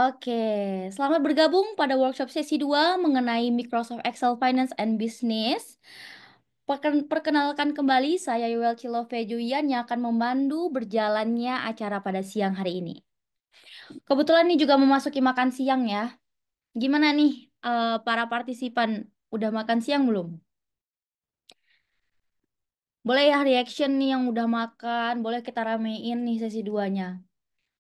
Oke, selamat bergabung pada workshop sesi 2 mengenai Microsoft Excel Finance and Business. Perkenalkan kembali, saya Yuel Cilove Julian yang akan memandu berjalannya acara pada siang hari ini. Kebetulan ini juga memasuki makan siang ya. Gimana nih para partisipan? Udah makan siang belum? Boleh ya reaction nih yang udah makan, boleh kita ramein nih sesi 2-nya.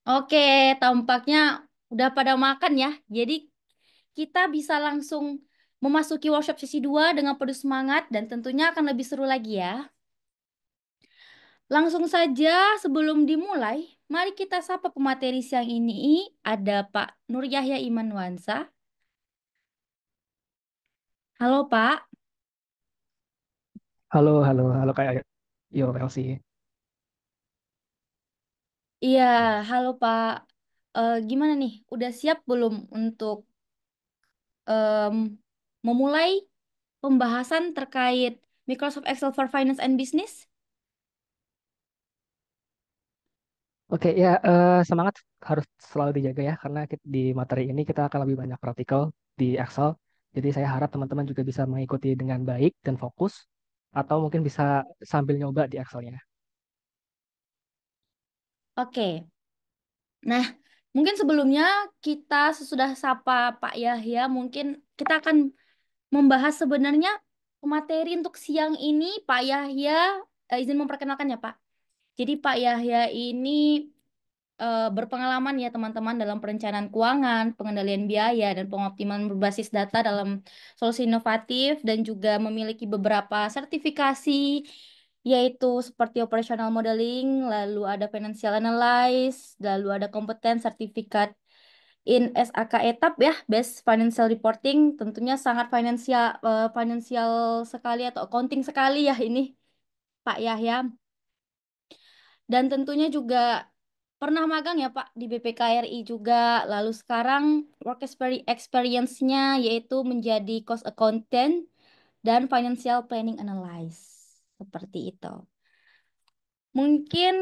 Oke, tampaknya udah pada makan ya. Jadi kita bisa langsung memasuki workshop sesi 2 dengan penuh semangat dan tentunya akan lebih seru lagi ya. Langsung saja sebelum dimulai, mari kita sapa pemateri siang ini. Ada Pak Nur Yahya Imanwansa. Halo Pak. Halo, halo, halo kayak Yo, Elsie. Iya, halo Pak. Gimana nih? Udah siap belum untuk em, memulai pembahasan terkait Microsoft Excel for Finance and Business? Oke, ya semangat harus selalu dijaga ya karena di materi ini kita akan lebih banyak praktikal di Excel. Jadi saya harap teman-teman juga bisa mengikuti dengan baik dan fokus atau mungkin bisa sambil nyoba di Excelnya. Oke. Nah, mungkin sebelumnya kita sesudah sapa Pak Yahya, mungkin kita akan membahas sebenarnya materi untuk siang ini. Pak Yahya, izin memperkenalkan ya Pak. Jadi Pak Yahya ini berpengalaman ya teman-teman dalam perencanaan keuangan, pengendalian biaya, dan pengoptimalan berbasis data dalam solusi inovatif dan juga memiliki beberapa sertifikasi yaitu seperti operational modeling, lalu ada financial analysis, lalu ada kompeten sertifikat in SAK etap ya, best financial reporting, tentunya sangat financial sekali atau accounting sekali ya ini Pak Yahya. Dan tentunya juga pernah magang ya Pak di BPKRI juga. Lalu sekarang experience-nya yaitu menjadi cost accountant dan financial planning analyst. Seperti itu. Mungkin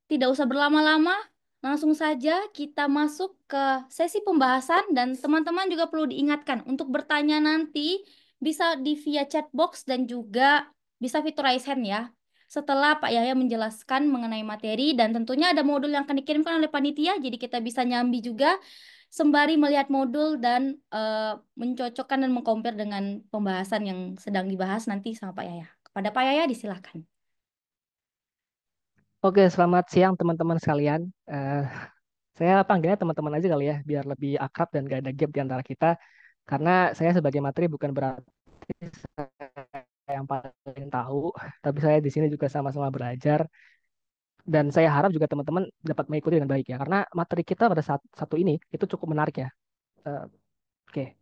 tidak usah berlama-lama, langsung saja kita masuk ke sesi pembahasan dan teman-teman juga perlu diingatkan untuk bertanya nanti bisa di via chat box dan juga bisa fitur raise hand ya. Setelah Pak Yahya menjelaskan mengenai materi dan tentunya ada modul yang akan dikirimkan oleh panitia, jadi kita bisa nyambi juga sembari melihat modul dan mencocokkan dan mengcompare dengan pembahasan yang sedang dibahas nanti sama Pak Yahya. Kepada Pak Yahya disilakan. Oke, selamat siang teman-teman sekalian. Saya panggilnya teman-teman aja kali ya, biar lebih akrab dan gak ada gap di antara kita. Karena saya sebagai materi bukan berarti saya yang paling tahu, tapi saya di sini juga sama-sama belajar. Dan saya harap juga teman-teman dapat mengikuti dengan baik ya, karena materi kita pada saat satu ini itu cukup menarik ya. Eh, Oke,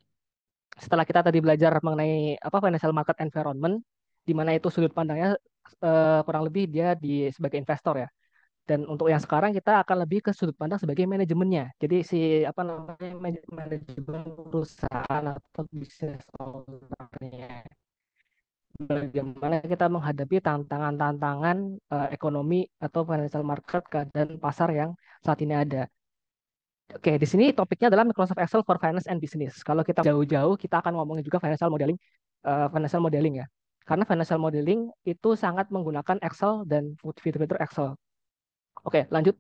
setelah kita tadi belajar mengenai apa financial market environment, di mana itu sudut pandangnya kurang lebih dia sebagai investor ya. Dan untuk yang sekarang kita akan lebih ke sudut pandang sebagai manajemennya. Jadi si apa namanya manajemen perusahaan atau bisnis ownernya. Bagaimana kita menghadapi tantangan-tantangan ekonomi atau financial market dan pasar yang saat ini ada. Oke, di sini topiknya adalah Microsoft Excel for Finance and Business. Kalau kita jauh-jauh, kita akan ngomongin juga financial modeling ya. Karena financial modeling itu sangat menggunakan Excel dan fitur-fitur Excel. Oke, lanjut.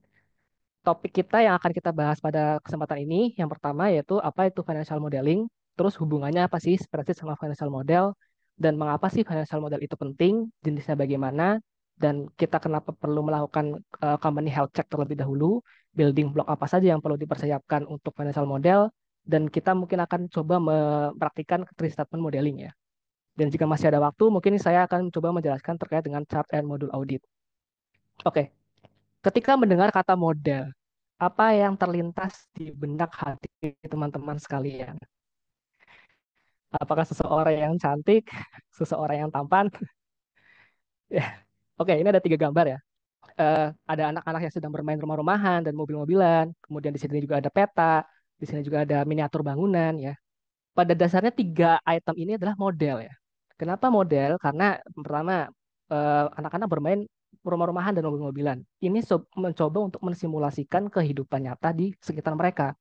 Topik kita yang akan kita bahas pada kesempatan ini, yang pertama yaitu apa itu financial modeling, terus hubungannya apa sih spreadsheet sama financial model, dan mengapa sih financial model itu penting, jenisnya bagaimana, dan kita kenapa perlu melakukan company health check terlebih dahulu, building block apa saja yang perlu dipersiapkan untuk financial model, dan kita mungkin akan coba mempraktikkan three statement modeling ya. Dan jika masih ada waktu, mungkin saya akan coba menjelaskan terkait dengan chart and module audit. Oke, ketika mendengar kata model, apa yang terlintas di benak hati teman-teman sekalian? Apakah seseorang yang cantik, seseorang yang tampan? Ya, oke, ini ada tiga gambar ya. Ada anak-anak yang sedang bermain rumah-rumahan dan mobil-mobilan. Kemudian di sini juga ada peta, di sini juga ada miniatur bangunan ya. Pada dasarnya tiga item ini adalah model ya. Kenapa model? Karena pertama anak-anak bermain rumah-rumahan dan mobil-mobilan. Ini mencoba untuk mensimulasikan kehidupan nyata di sekitar mereka.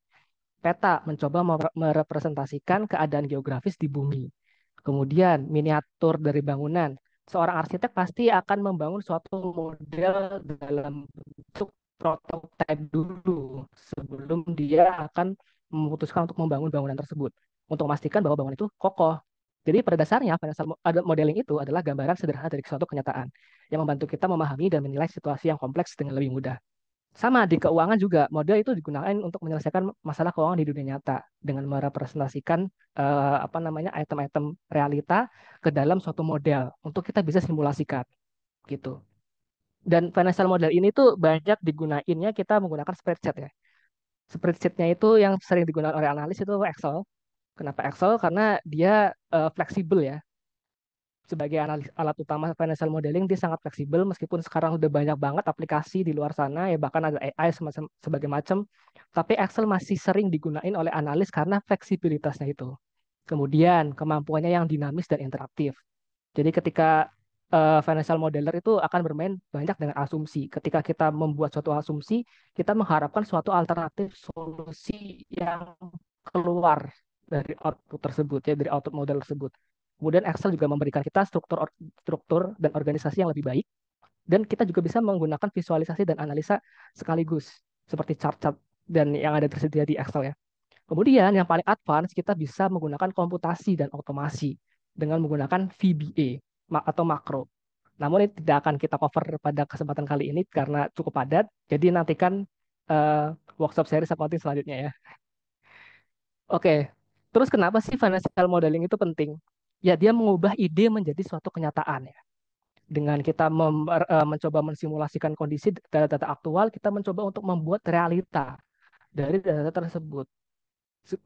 Peta mencoba merepresentasikan keadaan geografis di bumi. Kemudian miniatur dari bangunan. Seorang arsitek pasti akan membangun suatu model dalam bentuk prototipe dulu sebelum dia akan memutuskan untuk membangun bangunan tersebut untuk memastikan bahwa bangunan itu kokoh. Jadi pada dasarnya financial modeling itu adalah gambaran sederhana dari suatu kenyataan yang membantu kita memahami dan menilai situasi yang kompleks dengan lebih mudah. Sama di keuangan juga, model itu digunakan untuk menyelesaikan masalah keuangan di dunia nyata dengan merepresentasikan apa namanya item-item realita ke dalam suatu model untuk kita bisa simulasikan gitu. Dan financial model ini tuh banyak digunainnya kita menggunakan spreadsheet ya. Spreadsheetnya itu yang sering digunakan oleh analis itu Excel. Kenapa Excel? Karena dia fleksibel ya, sebagai alat utama financial modeling dia sangat fleksibel meskipun sekarang udah banyak banget aplikasi di luar sana ya bahkan ada AI semacam sebagai macam tapi Excel masih sering digunain oleh analis karena fleksibilitasnya itu. Kemudian kemampuannya yang dinamis dan interaktif. Jadi ketika financial modeler itu akan bermain banyak dengan asumsi. Ketika kita membuat suatu asumsi, kita mengharapkan suatu alternatif solusi yang keluar dari output tersebut, ya dari output model tersebut. Kemudian Excel juga memberikan kita struktur dan organisasi yang lebih baik. Dan kita juga bisa menggunakan visualisasi dan analisa sekaligus, seperti chart-chart dan yang ada tersedia di Excel ya. Kemudian yang paling advance kita bisa menggunakan komputasi dan otomasi dengan menggunakan VBA atau makro. Namun ini tidak akan kita cover pada kesempatan kali ini karena cukup padat. Jadi nantikan eh, workshop seri accounting selanjutnya ya. Oke, terus kenapa sih financial modeling itu penting? Ya dia mengubah ide menjadi suatu kenyataan ya. Dengan kita mencoba mensimulasikan kondisi data-data aktual, kita mencoba untuk membuat realita dari data tersebut.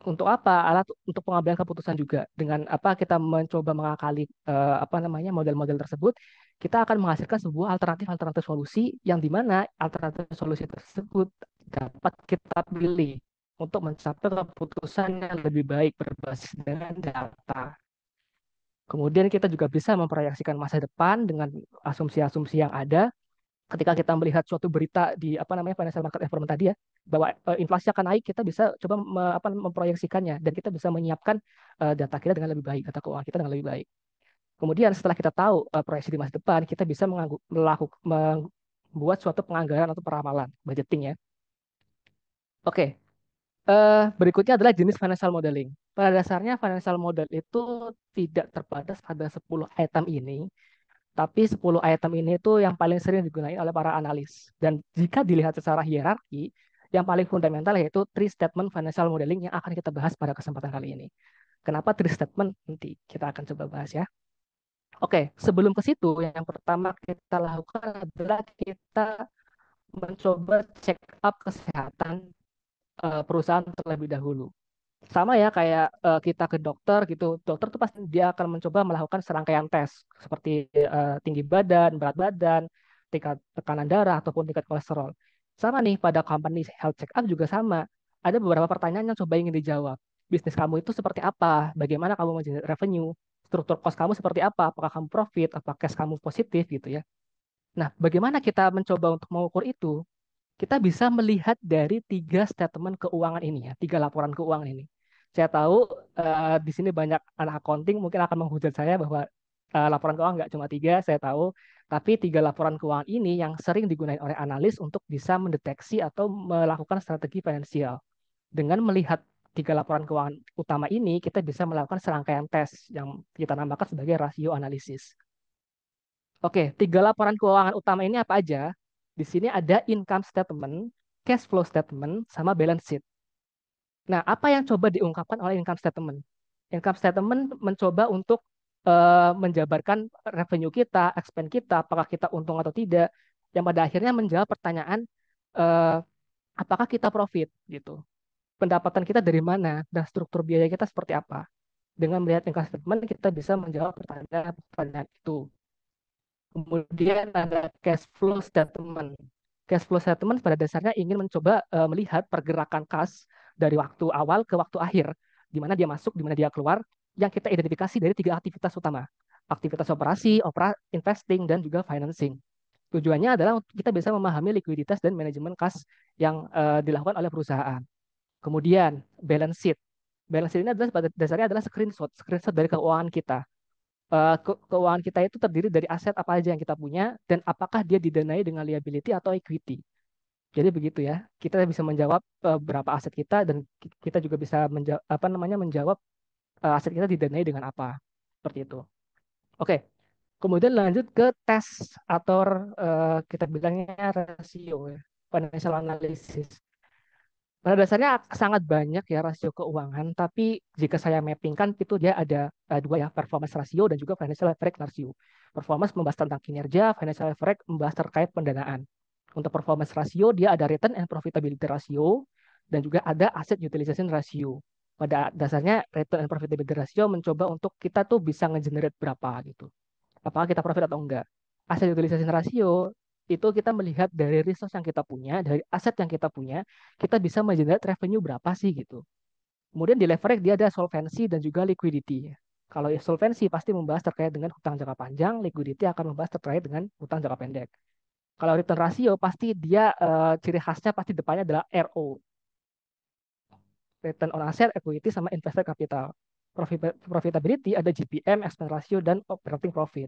Untuk apa? Alat untuk pengambilan keputusan juga. Dengan apa kita mencoba mengakali apa namanya model-model tersebut, kita akan menghasilkan sebuah alternatif-alternatif solusi yang di mana alternatif solusi tersebut dapat kita pilih untuk mencapai keputusan yang lebih baik berbasis dengan data. Kemudian kita juga bisa memproyeksikan masa depan dengan asumsi-asumsi yang ada ketika kita melihat suatu berita di apa namanya financial market environment tadi ya bahwa inflasi akan naik kita bisa coba memproyeksikannya dan kita bisa menyiapkan data kita dengan lebih baik data keuangan kita dengan lebih baik. Kemudian setelah kita tahu proyeksi di masa depan kita bisa membuat suatu penganggaran atau peramalan budgeting ya. Oke, berikutnya adalah jenis financial modeling. Pada dasarnya financial model itu tidak terbatas pada 10 item ini, tapi 10 item ini itu yang paling sering digunakan oleh para analis. Dan jika dilihat secara hierarki, yang paling fundamental yaitu three statement financial modeling yang akan kita bahas pada kesempatan kali ini. Kenapa three statement? Nanti kita akan coba bahas ya. Oke, sebelum ke situ, yang pertama kita lakukan adalah kita mencoba check up kesehatan perusahaan terlebih dahulu. Sama ya kayak kita ke dokter gitu. Dokter tuh pasti dia akan mencoba melakukan serangkaian tes seperti tinggi badan, berat badan, tingkat tekanan darah ataupun tingkat kolesterol. Sama nih pada company health check up juga sama. Ada beberapa pertanyaan yang coba ingin dijawab. Bisnis kamu itu seperti apa? Bagaimana kamu mengenerate revenue? Struktur cost kamu seperti apa? Apakah kamu profit? Apakah cash kamu positif gitu ya? Nah, bagaimana kita mencoba untuk mengukur itu? Kita bisa melihat dari tiga statement keuangan ini ya, tiga laporan keuangan ini. Saya tahu di sini banyak anak accounting mungkin akan menghujat saya bahwa laporan keuangan nggak cuma tiga, saya tahu, tapi tiga laporan keuangan ini yang sering digunakan oleh analis untuk bisa mendeteksi atau melakukan strategi finansial. Dengan melihat tiga laporan keuangan utama ini, kita bisa melakukan serangkaian tes yang kita namakan sebagai rasio analisis. Oke, tiga laporan keuangan utama ini apa aja? Di sini ada income statement, cash flow statement, sama balance sheet. Nah, apa yang coba diungkapkan oleh income statement? Income statement mencoba untuk menjabarkan revenue kita, expense kita, apakah kita untung atau tidak, yang pada akhirnya menjawab pertanyaan eh, apakah kita profit gitu. Pendapatan kita dari mana dan struktur biaya kita seperti apa. Dengan melihat income statement kita bisa menjawab pertanyaan-pertanyaan itu. Kemudian ada cash flow statement. Cash flow statement pada dasarnya ingin mencoba melihat pergerakan kas dari waktu awal ke waktu akhir, di mana dia masuk, di mana dia keluar, yang kita identifikasi dari tiga aktivitas utama. Aktivitas operasi, investing, dan juga financing. Tujuannya adalah untuk kita bisa memahami likuiditas dan manajemen kas yang dilakukan oleh perusahaan. Kemudian balance sheet. Balance sheet ini adalah pada dasarnya adalah screenshot dari keuangan kita. Keuangan kita itu terdiri dari aset apa aja yang kita punya dan apakah dia didanai dengan liability atau equity. Jadi begitu ya. Kita bisa menjawab berapa aset kita dan kita juga bisa menjawab aset kita didanai dengan apa. Seperti itu. Oke. Kemudian lanjut ke tes atau kita bilangnya rasio ya, financial analysis. Pada dasarnya sangat banyak ya rasio keuangan, tapi jika saya mappingkan itu dia ada dua ya, performance ratio dan juga financial leverage ratio. Performance membahas tentang kinerja, financial leverage membahas terkait pendanaan. Untuk performance ratio dia ada return and profitability ratio dan juga ada asset utilization ratio. Pada dasarnya return and profitability ratio mencoba untuk kita tuh bisa nge-generate berapa gitu. Apakah kita profit atau enggak. Asset utilization ratio itu kita melihat dari resource yang kita punya, dari aset yang kita punya, kita bisa mengenerate revenue berapa sih gitu. Kemudian di leverage dia ada solvency dan juga liquidity. Kalau solvency pasti membahas terkait dengan hutang jangka panjang, liquidity akan membahas terkait dengan hutang jangka pendek. Kalau return ratio pasti dia ciri khasnya pasti depannya adalah RO, return on asset, equity sama invested capital. Profitability ada GPM, expense ratio dan operating profit.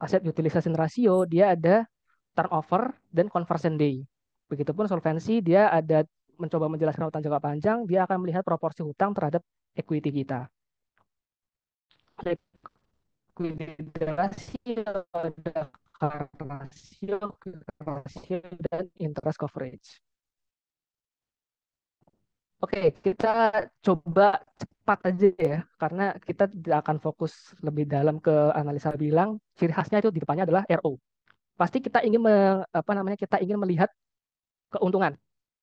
Asset utilization ratio dia ada turnover dan conversion day. Begitupun solvency dia ada mencoba menjelaskan hutang jangka panjang, dia akan melihat proporsi hutang terhadap equity kita. Liquidity ratio ada current ratio, quick ratio, dan interest coverage. Oke, kita coba cepat aja ya, karena kita tidak akan fokus lebih dalam ke analisa bilang, ciri khasnya itu di depannya adalah RO. Pasti kita ingin kita ingin melihat keuntungan.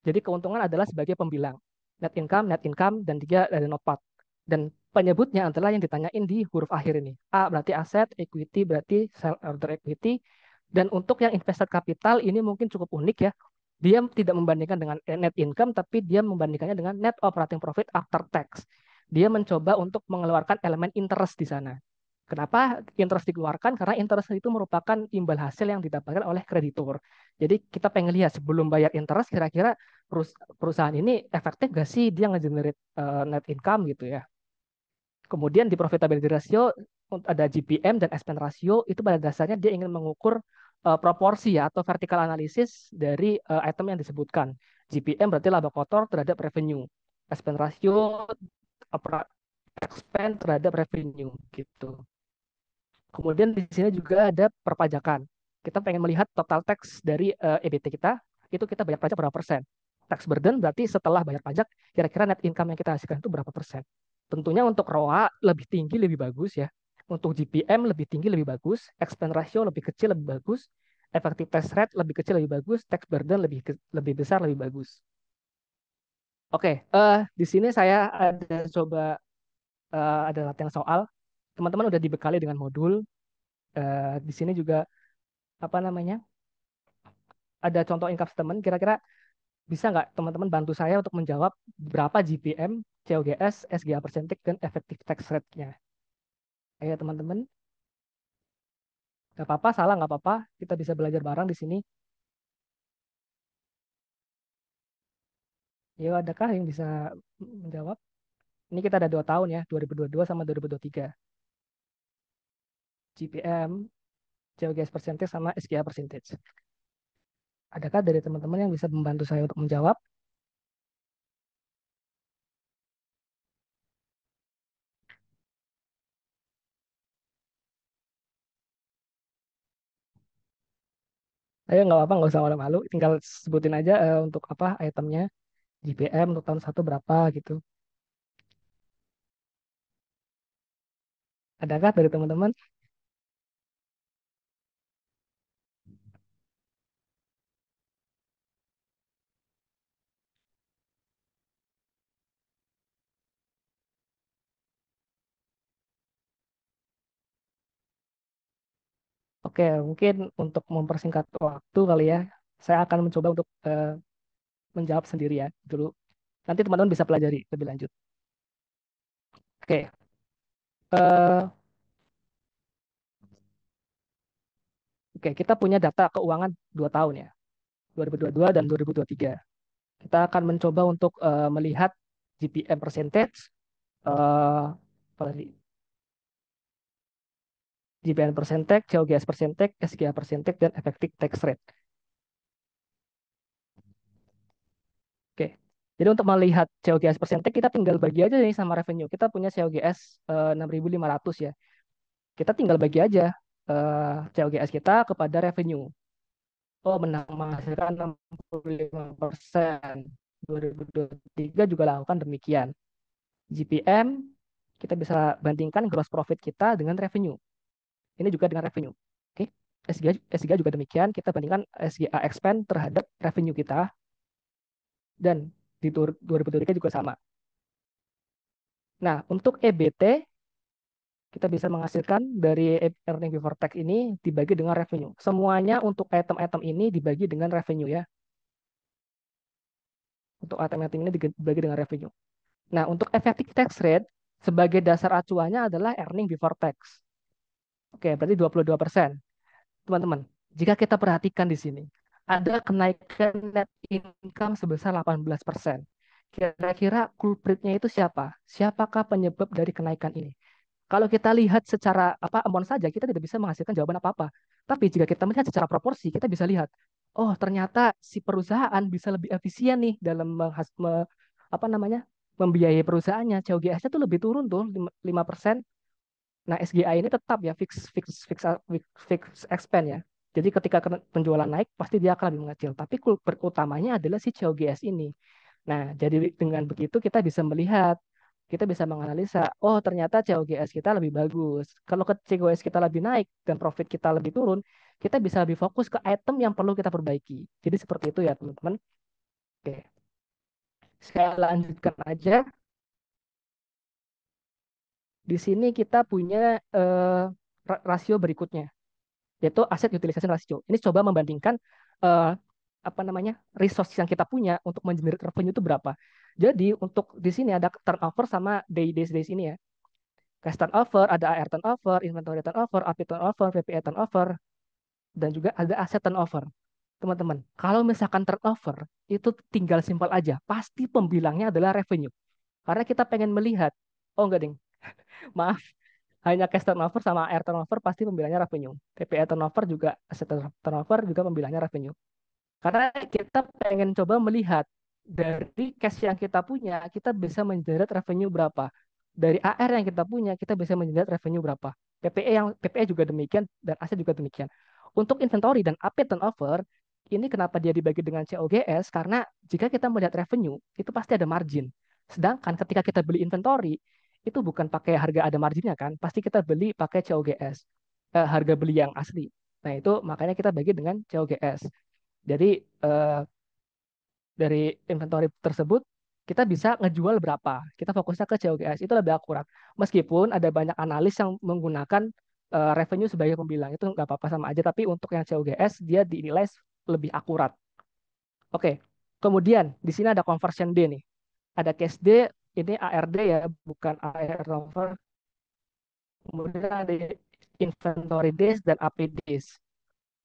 Jadi keuntungan adalah sebagai pembilang. Net income, dan tiga ada notpad. Dan penyebutnya adalah yang ditanyain di huruf akhir ini. A berarti aset, equity berarti sell order equity. Dan untuk yang invested capital ini mungkin cukup unik ya. Dia tidak membandingkan dengan net income, tapi dia membandingkannya dengan net operating profit after tax. Dia mencoba untuk mengeluarkan elemen interest di sana. Kenapa interest dikeluarkan? Karena interest itu merupakan imbal hasil yang didapatkan oleh kreditur. Jadi kita pengen lihat sebelum bayar interest kira-kira perusahaan ini efektif gak sih dia nge-generate net income gitu ya. Kemudian di profitability ratio ada GPM dan expense ratio itu pada dasarnya dia ingin mengukur proporsi ya atau vertical analysis dari item yang disebutkan. GPM berarti laba kotor terhadap revenue. Expense ratio expense terhadap revenue gitu. Kemudian di sini juga ada perpajakan. Kita pengen melihat total tax dari EBT kita, itu kita bayar pajak berapa persen. Tax burden berarti setelah bayar pajak, kira-kira net income yang kita hasilkan itu berapa persen. Tentunya untuk ROA lebih tinggi, lebih bagus ya. Untuk GPM lebih tinggi, lebih bagus. Expense ratio lebih kecil, lebih bagus. Effective tax rate lebih kecil, lebih bagus. Tax burden lebih besar, lebih bagus. Oke, di sini saya ada latihan soal. Teman-teman udah dibekali dengan modul. Di sini juga apa namanya ada contoh income statement kira-kira bisa nggak teman-teman bantu saya untuk menjawab berapa GPM, COGS, SGA percentage dan effective tax rate-nya. Ayo teman-teman, nggak apa-apa, salah nggak apa-apa, kita bisa belajar bareng di sini. Ya adakah yang bisa menjawab? Ini kita ada 2 tahun ya, 2022 sama 2023. GPM, COGS percentage sama SGA percentage. Adakah dari teman-teman yang bisa membantu saya untuk menjawab? Ayo nggak apa-apa, nggak usah malu-malu, tinggal sebutin aja untuk apa itemnya, GPM untuk tahun satu berapa gitu. Adakah dari teman-teman? Oke, mungkin untuk mempersingkat waktu kali ya, saya akan mencoba untuk menjawab sendiri ya dulu. Nanti teman-teman bisa pelajari lebih lanjut. Oke, eh, oke kita punya data keuangan 2 tahun ya, 2022 dan 2023. Kita akan mencoba untuk melihat GPM percentage, eh, apa tadi? GPM percentage, COGS percentage, SGA percentage, dan effective tax rate. Oke. Jadi untuk melihat COGS percentage kita tinggal bagi aja nih sama revenue. Kita punya COGS 6.500 ya. Kita tinggal bagi aja COGS kita kepada revenue. Oh, menang menghasilkan 65%. 2023 juga lakukan demikian. GPM kita bisa bandingkan gross profit kita dengan revenue. Ini juga dengan revenue. Oke. SGA juga demikian, kita bandingkan SGA expand terhadap revenue kita dan di 2023 juga sama. Nah, untuk EBT kita bisa menghasilkan dari earning before tax ini dibagi dengan revenue. Semuanya untuk item-item ini dibagi dengan revenue ya. Untuk item-item ini dibagi dengan revenue. Nah, untuk effective tax rate sebagai dasar acuannya adalah earning before tax. Oke, berarti 22%. Teman-teman, jika kita perhatikan di sini, ada kenaikan net income sebesar 18%. Kira-kira culpritnya itu siapa? Siapakah penyebab dari kenaikan ini? Kalau kita lihat secara amount saja, kita tidak bisa menghasilkan jawaban apa-apa. Tapi jika kita melihat secara proporsi, kita bisa lihat, oh ternyata si perusahaan bisa lebih efisien nih dalam apa namanya membiayai perusahaannya. COGS-nya tuh lebih turun tuh 5%. Nah, SGI ini tetap ya fix expense ya. Jadi ketika penjualan naik, pasti dia akan lebih mengecil. Tapi culprit utamanya adalah si COGS ini. Nah, jadi dengan begitu kita bisa melihat, kita bisa menganalisa, oh ternyata COGS kita lebih bagus. Kalau COGS kita lebih naik dan profit kita lebih turun, kita bisa lebih fokus ke item yang perlu kita perbaiki. Jadi seperti itu ya teman-teman. Oke, saya lanjutkan aja. Di sini kita punya rasio berikutnya, yaitu aset utilization ratio. Ini coba membandingkan eh, apa namanya resource yang kita punya untuk mengenerate revenue itu berapa. Jadi untuk di sini ada turnover sama days ini ya. Cash turnover, ada AR turnover, inventory turnover, AP turnover, PPE turnover, dan juga ada aset turnover. Teman-teman, kalau misalkan turnover itu tinggal simpel aja, pasti pembilangnya adalah revenue. Karena kita pengen melihat, oh enggak ding, maaf, hanya cash turnover sama AR turnover pasti pembilangnya revenue. PPE turnover juga, aset turnover juga pembilangnya revenue. Karena kita pengen coba melihat dari cash yang kita punya, kita bisa menjerat revenue berapa. Dari AR yang kita punya, kita bisa menjerat revenue berapa. PPE juga demikian dan aset juga demikian. Untuk inventory dan AP turnover, ini kenapa dia dibagi dengan COGS? Karena jika kita melihat revenue, itu pasti ada margin. Sedangkan ketika kita beli inventory, itu bukan pakai harga ada marginnya kan, pasti kita beli pakai COGS, harga beli yang asli. Nah, itu makanya kita bagi dengan COGS. Jadi eh, dari inventory tersebut kita bisa ngejual berapa. Kita fokusnya ke COGS itu lebih akurat. Meskipun ada banyak analis yang menggunakan revenue sebagai pembilang itu nggak apa-apa sama aja. Tapi untuk yang COGS dia dinilai lebih akurat. Oke. Kemudian di sini ada conversion D nih. Ada cash D, ini ARD ya, bukan AR turnover. Kemudian ada inventory days dan AP days.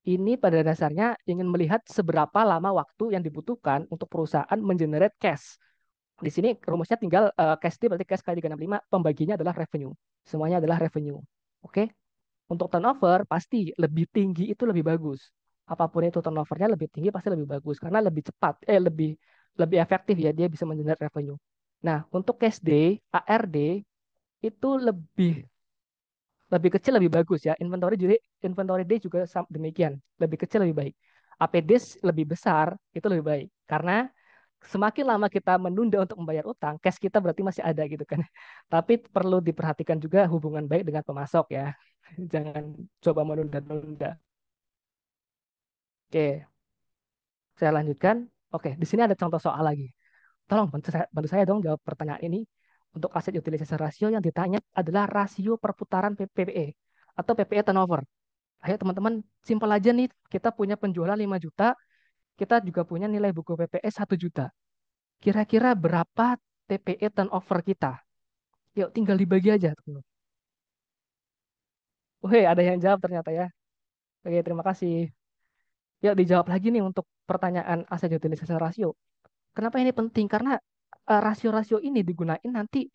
Ini pada dasarnya ingin melihat seberapa lama waktu yang dibutuhkan untuk perusahaan mengenerate cash. Di sini rumusnya tinggal cash D berarti cash kali 365, pembaginya adalah revenue. Semuanya adalah revenue. Oke. Untuk turnover pasti lebih tinggi itu lebih bagus. Apapun itu turnovernya lebih tinggi pasti lebih bagus karena lebih cepat, lebih lebih efektif ya dia bisa mengenerate revenue. Nah, untuk cash D, ARD itu lebih kecil lebih bagus ya. Inventory day juga demikian, lebih kecil lebih baik. APD lebih besar itu lebih baik karena semakin lama kita menunda untuk membayar utang, cash kita berarti masih ada gitu kan. Tapi perlu diperhatikan juga hubungan baik dengan pemasok ya. Jangan coba menunda-nunda. Oke, saya lanjutkan. Oke, di sini ada contoh soal lagi. Tolong bantu saya dong jawab pertanyaan ini. Untuk aset utilization ratio yang ditanya adalah rasio perputaran PPE atau PPE turnover. Ayo teman-teman, simpel aja nih. Kita punya penjualan 5 juta, kita juga punya nilai buku PPE 1 juta. Kira-kira berapa TPE turnover kita? Yuk, tinggal dibagi aja, teman. Wih, ada yang jawab ternyata ya. Oke, terima kasih. Yuk, dijawab lagi nih untuk pertanyaan aset utilization ratio. Kenapa ini penting? Karena rasio-rasio ini digunain nanti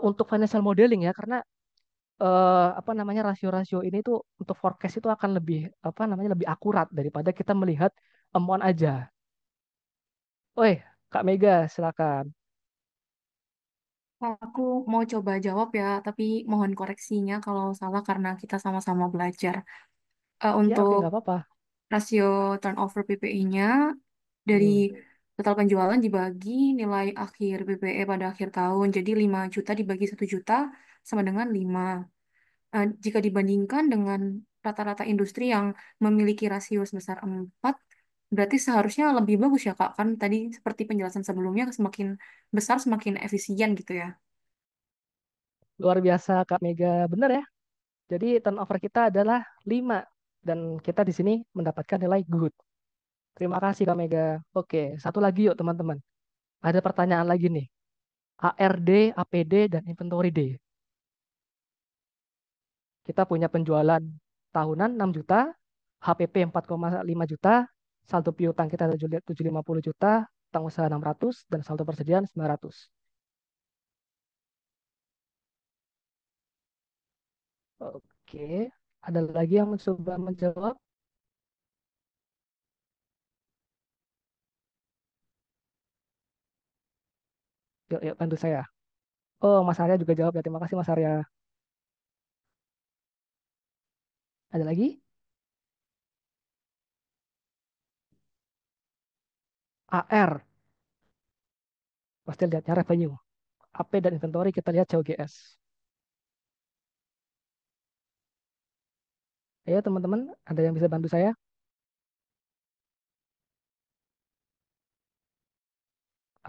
untuk financial modeling ya, karena apa namanya rasio-rasio ini tuh untuk forecast itu akan lebih apa namanya lebih akurat daripada kita melihat amount aja. Oi, Kak Mega, silakan. Aku mau coba jawab ya, tapi mohon koreksinya kalau salah karena kita sama-sama belajar. Ya, oke, Untuk nggak apa-apa. rasio turnover PPI-nya dari Hmm. total penjualan dibagi nilai akhir PPE pada akhir tahun. Jadi 5 juta dibagi 1 juta sama dengan 5. Jika dibandingkan dengan rata-rata industri yang memiliki rasio sebesar 4, berarti seharusnya lebih bagus ya Kak. Kan tadi seperti penjelasan sebelumnya semakin besar semakin efisien gitu ya. Luar biasa, Kak Mega. Benar ya? Jadi turnover kita adalah 5 dan kita di sini mendapatkan nilai good. Terima kasih Kak Mega. Oke, satu lagi yuk teman-teman. Ada pertanyaan lagi nih. ARD, APD, dan inventory D. Kita punya penjualan tahunan 6 juta, HPP 4,5 juta, saldo piutang kita 750 juta, utang usaha 600, dan saldo persediaan 900. Oke, ada lagi yang mencoba menjawab? Yuk, yuk bantu saya. Oh, Mas Arya juga jawab ya. Terima kasih Mas Arya. Ada lagi? AR, pasti lihatnya revenue. AP dan inventory kita lihat COGS. Ayo teman-teman, ada yang bisa bantu saya?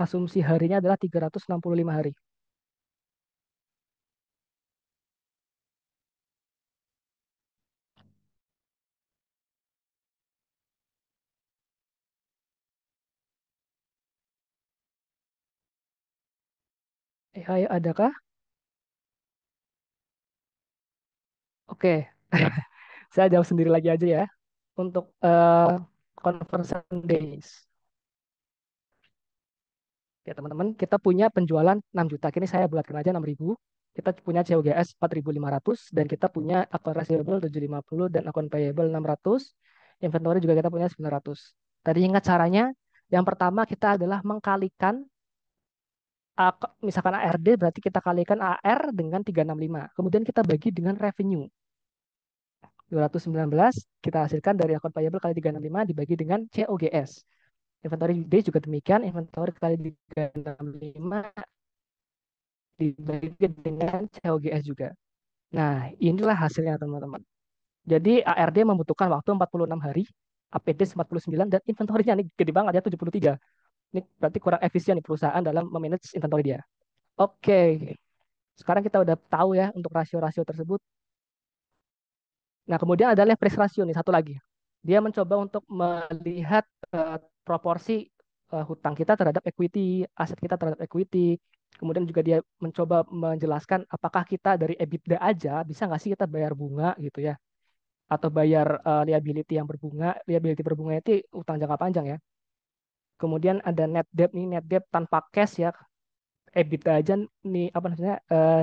Asumsi harinya adalah 365 hari. Ayo, adakah? Oke, saya jawab sendiri lagi aja ya. Untuk conversion days. Ya teman-teman, kita punya penjualan 6 juta. Kini saya bulatkan aja 6.000. Kita punya COGS 4.500 dan kita punya akun receivable 750 dan akun payable 600. Inventory juga kita punya 900. Tadi ingat caranya. Yang pertama kita adalah mengkalikan misalkan ARD berarti kita kalikan AR dengan 365. Kemudian kita bagi dengan revenue. 219 kita hasilkan dari akun payable kali 365 dibagi dengan COGS. Inventory D juga demikian, inventory kali 365 dibagi dengan COGS juga. Nah, inilah hasilnya teman-teman. Jadi ARD membutuhkan waktu 46 hari, APD 49, dan inventory-nya ini gede banget ya 73. Ini berarti kurang efisien nih perusahaan dalam memanage inventory dia. Oke, sekarang kita udah tahu ya untuk rasio-rasio tersebut. Nah, kemudian ada leverage ratio nih, satu lagi. Dia mencoba untuk melihat proporsi hutang kita terhadap equity, aset kita terhadap equity. Kemudian juga dia mencoba menjelaskan apakah kita dari EBITDA aja bisa nggak sih kita bayar bunga gitu ya. Atau bayar liability yang berbunga. Liability berbunga itu utang jangka panjang ya. Kemudian ada net debt nih, net debt tanpa cash ya. EBITDA aja nih apa namanya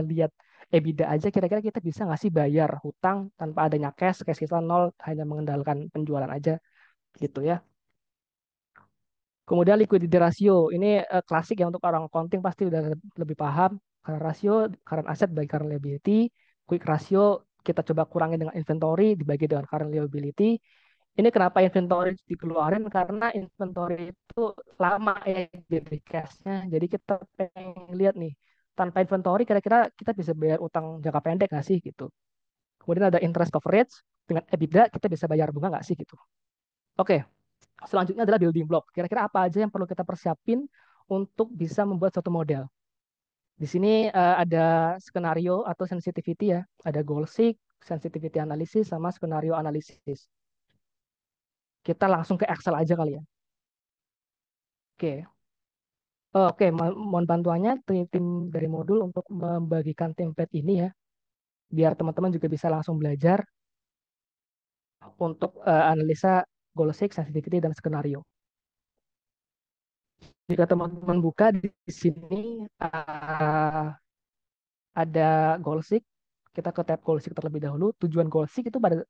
lihat EBITDA aja kira-kira kita bisa nggak sih bayar hutang tanpa adanya cash, cash kita nol hanya mengandalkan penjualan aja gitu ya. Kemudian liquidity ratio ini klasik ya untuk orang accounting pasti udah lebih paham. Current ratio, current asset bagi current liability, quick ratio kita coba kurangi dengan inventory dibagi dengan current liability. Ini kenapa inventory dikeluarin karena inventory itu lama ya jadi cashnya. Jadi kita pengen lihat nih tanpa inventory kira-kira kita bisa bayar utang jangka pendek nggak sih gitu. Kemudian ada interest coverage dengan EBITDA kita bisa bayar bunga nggak sih gitu. Oke, selanjutnya adalah building block. Kira-kira apa aja yang perlu kita persiapin untuk bisa membuat suatu model. Di sini ada skenario atau sensitivity ya, ada goal seek, sensitivity analysis sama skenario analisis. Kita langsung ke Excel aja kali ya. Oke, oke, mohon bantuannya tim dari modul untuk membagikan template ini ya, biar teman-teman juga bisa langsung belajar untuk analisa goal seek, sensitivity, dan skenario. Jika teman-teman buka di sini ada Goalseek, kita ke tab Goalseek terlebih dahulu. Tujuan Goalseek itu pada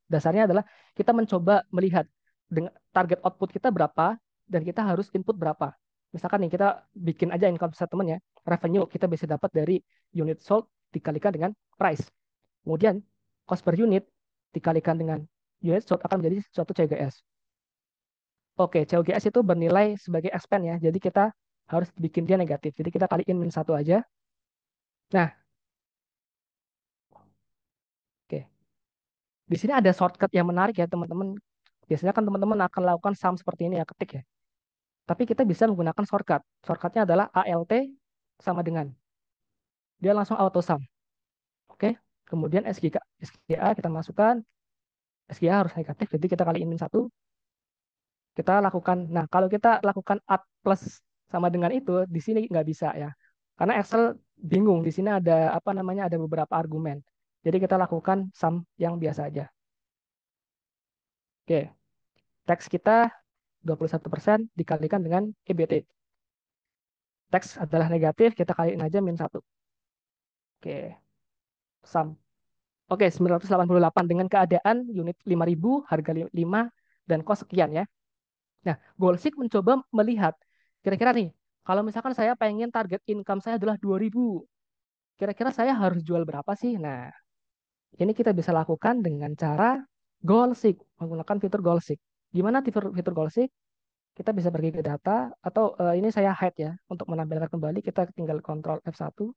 dasarnya adalah kita mencoba melihat dengan target output kita berapa dan kita harus input berapa. Misalkan nih kita bikin aja income statement ya, revenue kita bisa dapat dari unit sold dikalikan dengan price. Kemudian cost per unit dikalikan dengan unit sold akan menjadi suatu COGS. Oke, COGS itu bernilai sebagai expense ya, jadi kita harus bikin dia negatif. Jadi kita kaliin min satu aja. Nah, oke. Di sini ada shortcut yang menarik ya teman-teman. Biasanya kan teman-teman akan lakukan sum seperti ini ya, ketik ya. Tapi kita bisa menggunakan shortcut. Shortcutnya adalah ALT sama dengan. Dia langsung auto sum. Oke. Kemudian SGA kita masukkan. SGA harus negatif, jadi kita kaliin min satu. Kita lakukan. Nah, kalau kita lakukan add plus sama dengan itu, di sini nggak bisa ya. Karena Excel bingung. Di sini ada apa namanya, ada beberapa argumen. Jadi kita lakukan sum yang biasa aja. Oke. Teks kita 21% dikalikan dengan EBT. Teks adalah negatif, kita kaliin aja min satu. Oke, sum. Oke, 988 dengan keadaan unit 5.000, harga 5, dan kos sekian ya. Nah, Goalseek mencoba melihat, kira-kira nih, kalau misalkan saya pengen target income saya adalah 2.000, kira-kira saya harus jual berapa sih? Nah, ini kita bisa lakukan dengan cara Goalseek, menggunakan fitur Goalseek. Gimana fitur Goalseek? Kita bisa pergi ke data, atau ini saya hide ya, untuk menampilkan kembali, kita tinggal Ctrl F1,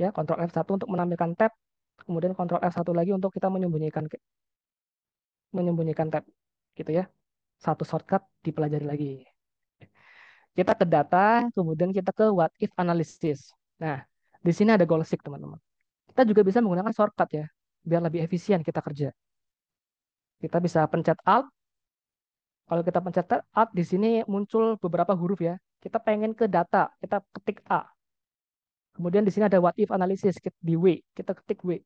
ya, Ctrl F1 untuk menampilkan tab, kemudian Ctrl F1 lagi untuk kita menyembunyikan tab, gitu ya. Satu shortcut dipelajari lagi. Kita ke data, kemudian kita ke what if analysis. Nah, di sini ada goal seek, teman-teman. Kita juga bisa menggunakan shortcut ya, biar lebih efisien kita kerja. Kita bisa pencet Alt. Kalau kita pencet Alt, di sini muncul beberapa huruf ya. Kita pengen ke data, kita ketik A. Kemudian di sini ada what if analysis, di W, kita ketik W.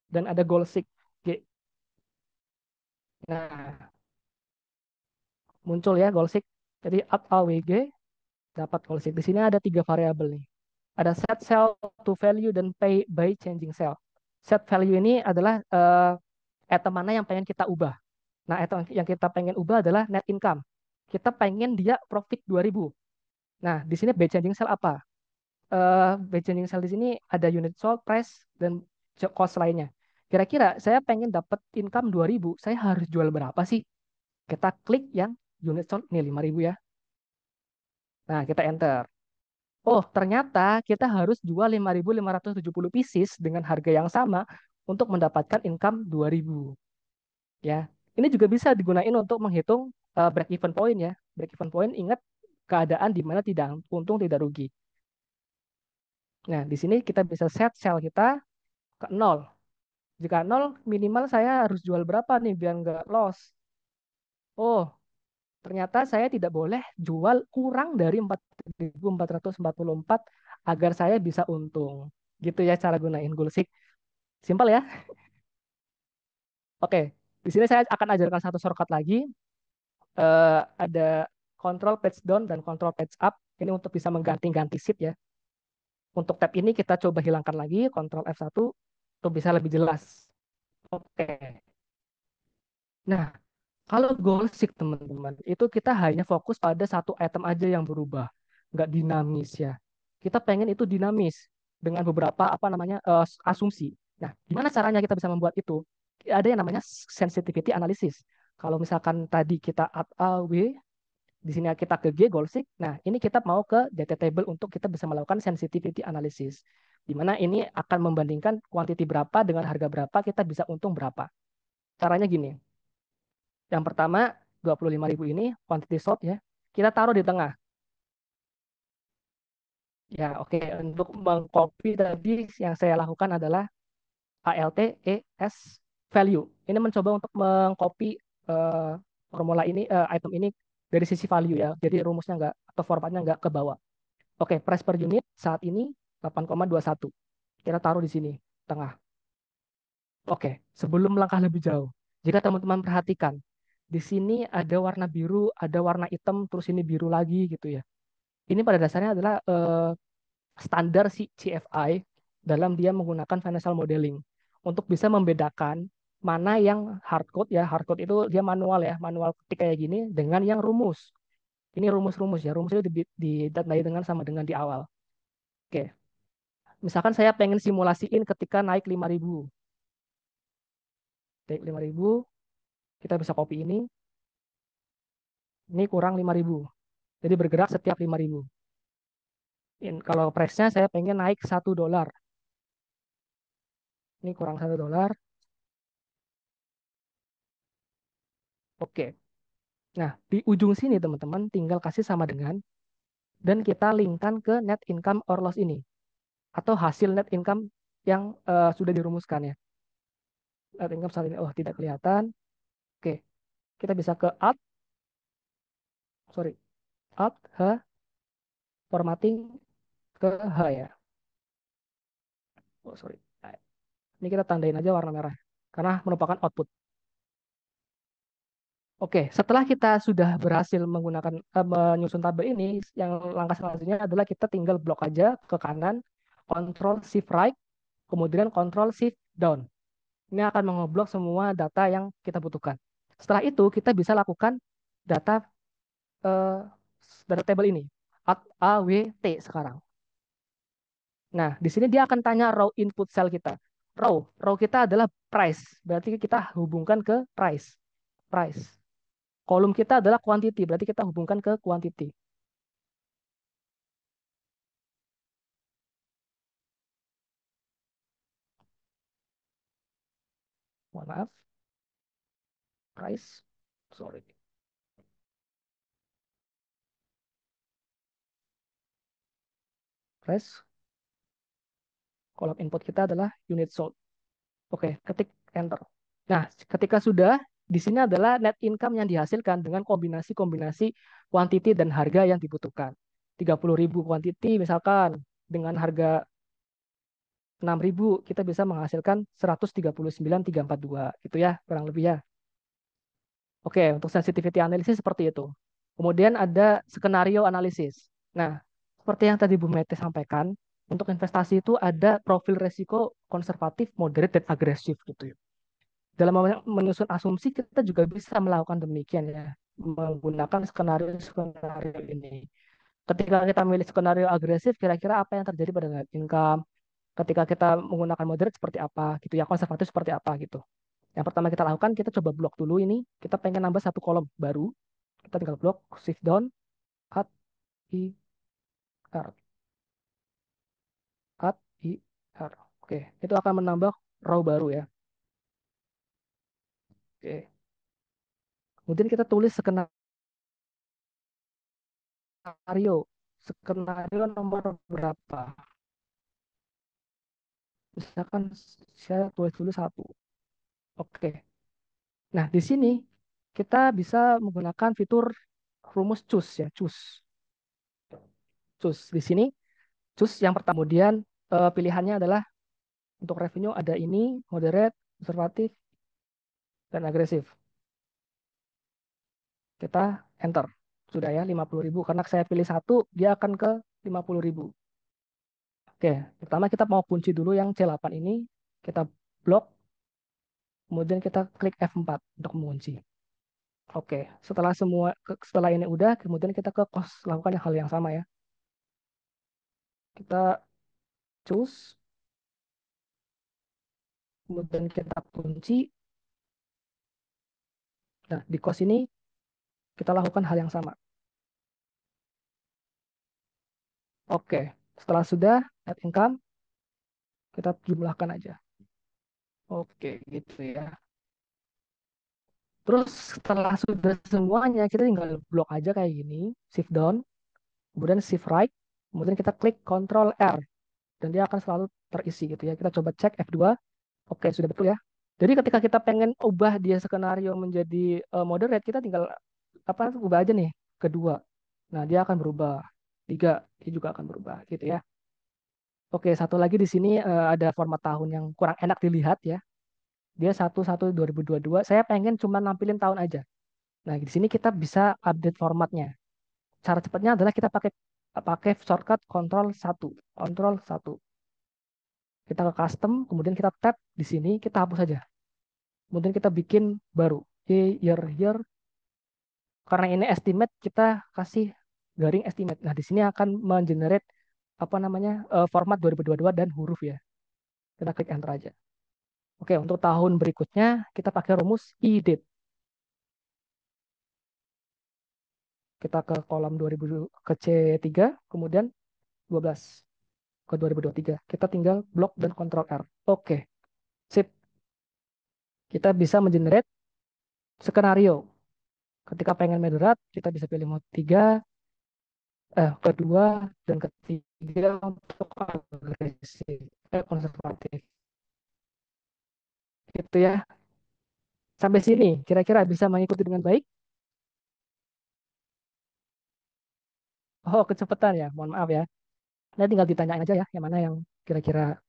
Dan ada goal seek, G. Nah, muncul ya goal seek. Jadi Alt A W G dapat goal seek. Di sini ada 3 variabel nih. Ada set cell to value dan pay by changing cell. Set value ini adalah item mana yang pengen kita ubah. Nah, item yang kita pengen ubah adalah net income. Kita pengen dia profit 2.000. Nah, di sini by changing cell apa? By changing cell di sini ada unit sold, price, dan cost lainnya. Kira-kira saya pengen dapat income 2.000, saya harus jual berapa sih? Kita klik yang unit sold, ini 5.000 ya. Nah, kita enter. Oh, ternyata kita harus jual 5.570 pieces dengan harga yang sama untuk mendapatkan income 2.000. Ya. Ini juga bisa digunakan untuk menghitung break even point ya. Break even point, ingat keadaan di mana tidak untung tidak rugi. Nah, di sini kita bisa set sell kita ke 0. Jika 0, minimal saya harus jual berapa nih biar nggak loss. Oh, ternyata saya tidak boleh jual kurang dari 4.444 agar saya bisa untung. Gitu ya cara gunain Gulsik. Simpel ya. Oke, di sini saya akan ajarkan satu shortcut lagi. Ada control page down dan control page up. Ini untuk bisa mengganti-ganti sheet ya. Untuk tab ini kita coba hilangkan lagi, control F1 untuk bisa lebih jelas. Oke. Nah, kalau goal sheet teman-teman, itu kita hanya fokus pada satu item aja yang berubah, nggak dinamis ya. Kita pengen itu dinamis dengan beberapa apa namanya asumsi. Nah, gimana caranya kita bisa membuat itu? Ada yang namanya sensitivity analysis. Kalau misalkan tadi kita add A, W, di sini kita ke G, goal sheet. Nah, ini kita mau ke data table untuk kita bisa melakukan sensitivity analysis. Di mana ini akan membandingkan quantity berapa dengan harga berapa, kita bisa untung berapa. Caranya gini, yang pertama, 25.000 ini quantity sold ya. Kita taruh di tengah. Ya, oke. Untuk mengcopy tadi yang saya lakukan adalah ALT ES value. Ini mencoba untuk mengcopy eh, formula ini, item ini dari sisi value ya. Jadi rumusnya enggak atau formatnya enggak ke bawah. Oke, price per unit saat ini 8,21. Kita taruh di sini, tengah. Oke, sebelum langkah lebih jauh, jika teman-teman perhatikan, di sini ada warna biru, ada warna hitam, terus ini biru lagi gitu ya. Ini pada dasarnya adalah standar si CFI dalam dia menggunakan financial modeling untuk bisa membedakan mana yang hard code ya, hard code itu dia manual ya, manual ketik kayak gini dengan yang rumus. Ini rumus-rumus ya, rumus itu ditandai dengan sama dengan di awal. Oke, misalkan saya pengen simulasiin ketika naik 5.000. Naik 5.000, kita bisa copy ini kurang 5.000. Jadi bergerak setiap 5.000. Kalau price-nya saya pengen naik $1. Ini kurang $1. Oke. Nah, di ujung sini teman-teman tinggal kasih sama dengan dan kita linkkan ke net income or loss ini atau hasil net income yang sudah dirumuskan ya. Net income saat ini oh tidak kelihatan. Oke, kita bisa ke alt, sorry, alt H formatting ke H ya. Oh sorry. Nah, ini kita tandain aja warna merah karena merupakan output. Oke, setelah kita sudah berhasil menggunakan menyusun tabel ini, yang langkah selanjutnya adalah kita tinggal blok aja ke kanan, Control Shift Right, kemudian Control Shift Down. Ini akan mengeblok semua data yang kita butuhkan. Setelah itu kita bisa lakukan data eh, data table ini, AWT sekarang. Nah, di sini dia akan tanya row input cell kita. Row kita adalah price, berarti kita hubungkan ke price. Kolom kita adalah quantity, berarti kita hubungkan ke quantity. Mohon maaf, price, sorry, price. Kolom input kita adalah unit sold. Oke, ketik enter. Nah, ketika sudah, di sini adalah net income yang dihasilkan dengan kombinasi-kombinasi quantity dan harga yang dibutuhkan. 30.000 quantity misalkan dengan harga 6.000 kita bisa menghasilkan 139.342 gitu ya, kurang lebih ya. Oke, untuk sensitivity analysis seperti itu. Kemudian ada skenario analisis. Nah, seperti yang tadi Bu Mete sampaikan, untuk investasi itu ada profil resiko konservatif, moderate, dan agresif gitu ya. Dalam menyusun asumsi kita juga bisa melakukan demikian ya, menggunakan skenario-skenario ini. Ketika kita milih skenario agresif, kira-kira apa yang terjadi pada net income? Ketika kita menggunakan moderate seperti apa gitu ya, konservatif seperti apa gitu. Yang pertama kita lakukan, kita coba blok dulu ini. Kita pengen nambah satu kolom baru. Kita tinggal blok, shift down, add, i, r, add, i, r. Oke, itu akan menambah row baru ya. Oke. Kemudian kita tulis skenario. Skenario nomor berapa? Misalkan saya tulis dulu satu. Oke. Nah, di sini kita bisa menggunakan fitur rumus choose ya, choose. Choose. Di sini choose yang pertama. Kemudian pilihannya adalah untuk revenue ada ini, moderate, konservatif, dan agresif. Kita enter. Sudah ya, 50.000. Karena saya pilih satu, dia akan ke 50.000. Oke, pertama kita mau kunci dulu yang C8 ini. Kita blok, kemudian kita klik F4 untuk mengunci. Oke, setelah ini udah, kemudian kita ke cost, lakukan hal yang sama ya. Kita choose, kemudian kita kunci. Nah, di cost ini kita lakukan hal yang sama. Oke, setelah sudah net income, kita jumlahkan aja. Oke, gitu ya. Terus setelah sudah semuanya, kita tinggal blok aja kayak gini, shift down, kemudian shift right, kemudian kita klik Ctrl R, dan dia akan selalu terisi gitu ya. Kita coba cek F2, oke sudah betul ya. Jadi ketika kita pengen ubah dia skenario menjadi moderate, kita tinggal apa ubah aja nih kedua. Nah dia akan berubah, tiga dia juga akan berubah gitu ya. Oke satu lagi di sini ada format tahun yang kurang enak dilihat ya. Dia 1/1/2022. Saya pengen cuma nampilin tahun aja. Nah, di sini kita bisa update formatnya. Cara cepatnya adalah kita pakai pakai shortcut Ctrl satu. Kita ke custom, kemudian kita tap di sini, kita hapus saja. Kemudian kita bikin baru. Year, karena ini estimate, kita kasih garing estimate. Nah, di sini akan mengenerate apa namanya format 2022 dan huruf ya. Kita klik enter aja. Oke, untuk tahun berikutnya kita pakai rumus edit. Kita ke kolom 2000 ke C3, kemudian 12 ke 2023. Kita tinggal blok dan Ctrl R. Oke, sip. Kita bisa mengenerate skenario. Ketika pengen moderat, kita bisa pilih mode 3, kedua, dan ketiga untuk agresif, konservatif. Gitu ya. Sampai sini, kira-kira bisa mengikuti dengan baik? Oh, kecepatan ya. Mohon maaf ya. Nah, tinggal ditanyain aja ya, yang mana yang kira-kira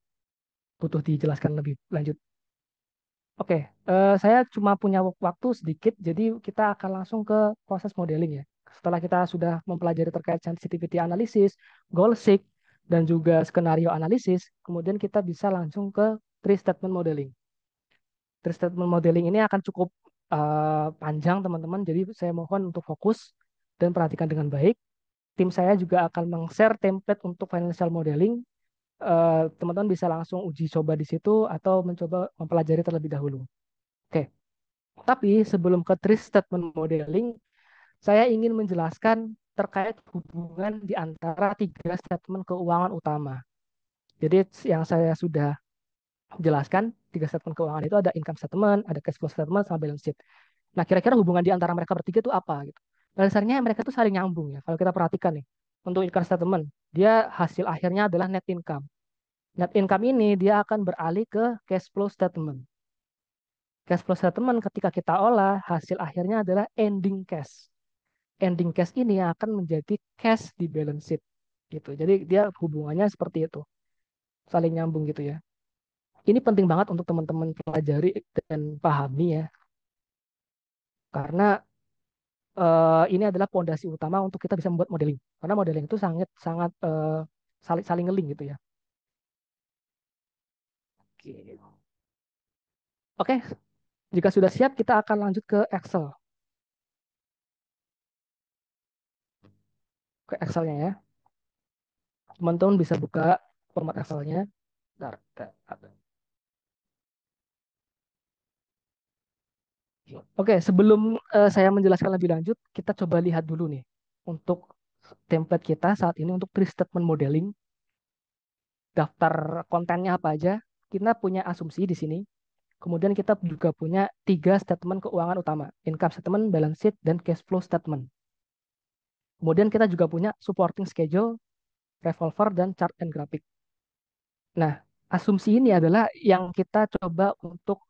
butuh dijelaskan lebih lanjut. Oke, saya cuma punya waktu sedikit, jadi kita akan langsung ke proses modeling ya. Setelah kita sudah mempelajari terkait sensitivity analysis, goal seek, dan juga skenario analisis, kemudian kita bisa langsung ke three statement modeling. Three statement modeling ini akan cukup panjang teman-teman, jadi saya mohon untuk fokus dan perhatikan dengan baik. Tim saya juga akan meng-share template untuk financial modeling. Teman-teman bisa langsung uji coba di situ atau mencoba mempelajari terlebih dahulu. Oke, tapi sebelum ke three statement modeling, saya ingin menjelaskan terkait hubungan di antara tiga statement keuangan utama. Jadi yang saya sudah jelaskan, tiga statement keuangan itu ada income statement, ada cash flow statement, sama balance sheet. Nah, kira-kira hubungan di antara mereka bertiga itu apa gitu? Dasarnya mereka itu saling nyambung ya. Kalau kita perhatikan nih, untuk income statement, dia hasil akhirnya adalah net income. Net income ini dia akan beralih ke cash flow statement. Cash flow statement ketika kita olah, hasil akhirnya adalah ending cash. Ending cash ini akan menjadi cash di balance sheet. Gitu. Jadi dia hubungannya seperti itu. Saling nyambung gitu ya. Ini penting banget untuk teman-teman pelajari dan pahami ya. Karena ini adalah pondasi utama untuk kita bisa membuat modeling. Karena modeling itu sangat sangat saling saling ngeling gitu ya. Oke, Oke, jika sudah siap kita akan lanjut ke Excel. Ke Excelnya ya. Teman-teman bisa buka format Excelnya. Bentar, Oke, sebelum saya menjelaskan lebih lanjut, kita coba lihat dulu nih untuk template kita saat ini untuk three statement modeling, daftar kontennya apa aja. Kita punya asumsi di sini. Kemudian kita juga punya tiga statement keuangan utama, income statement, balance sheet, dan cash flow statement. Kemudian kita juga punya supporting schedule, revolver, dan chart and graphic. Nah, asumsi ini adalah yang kita coba untuk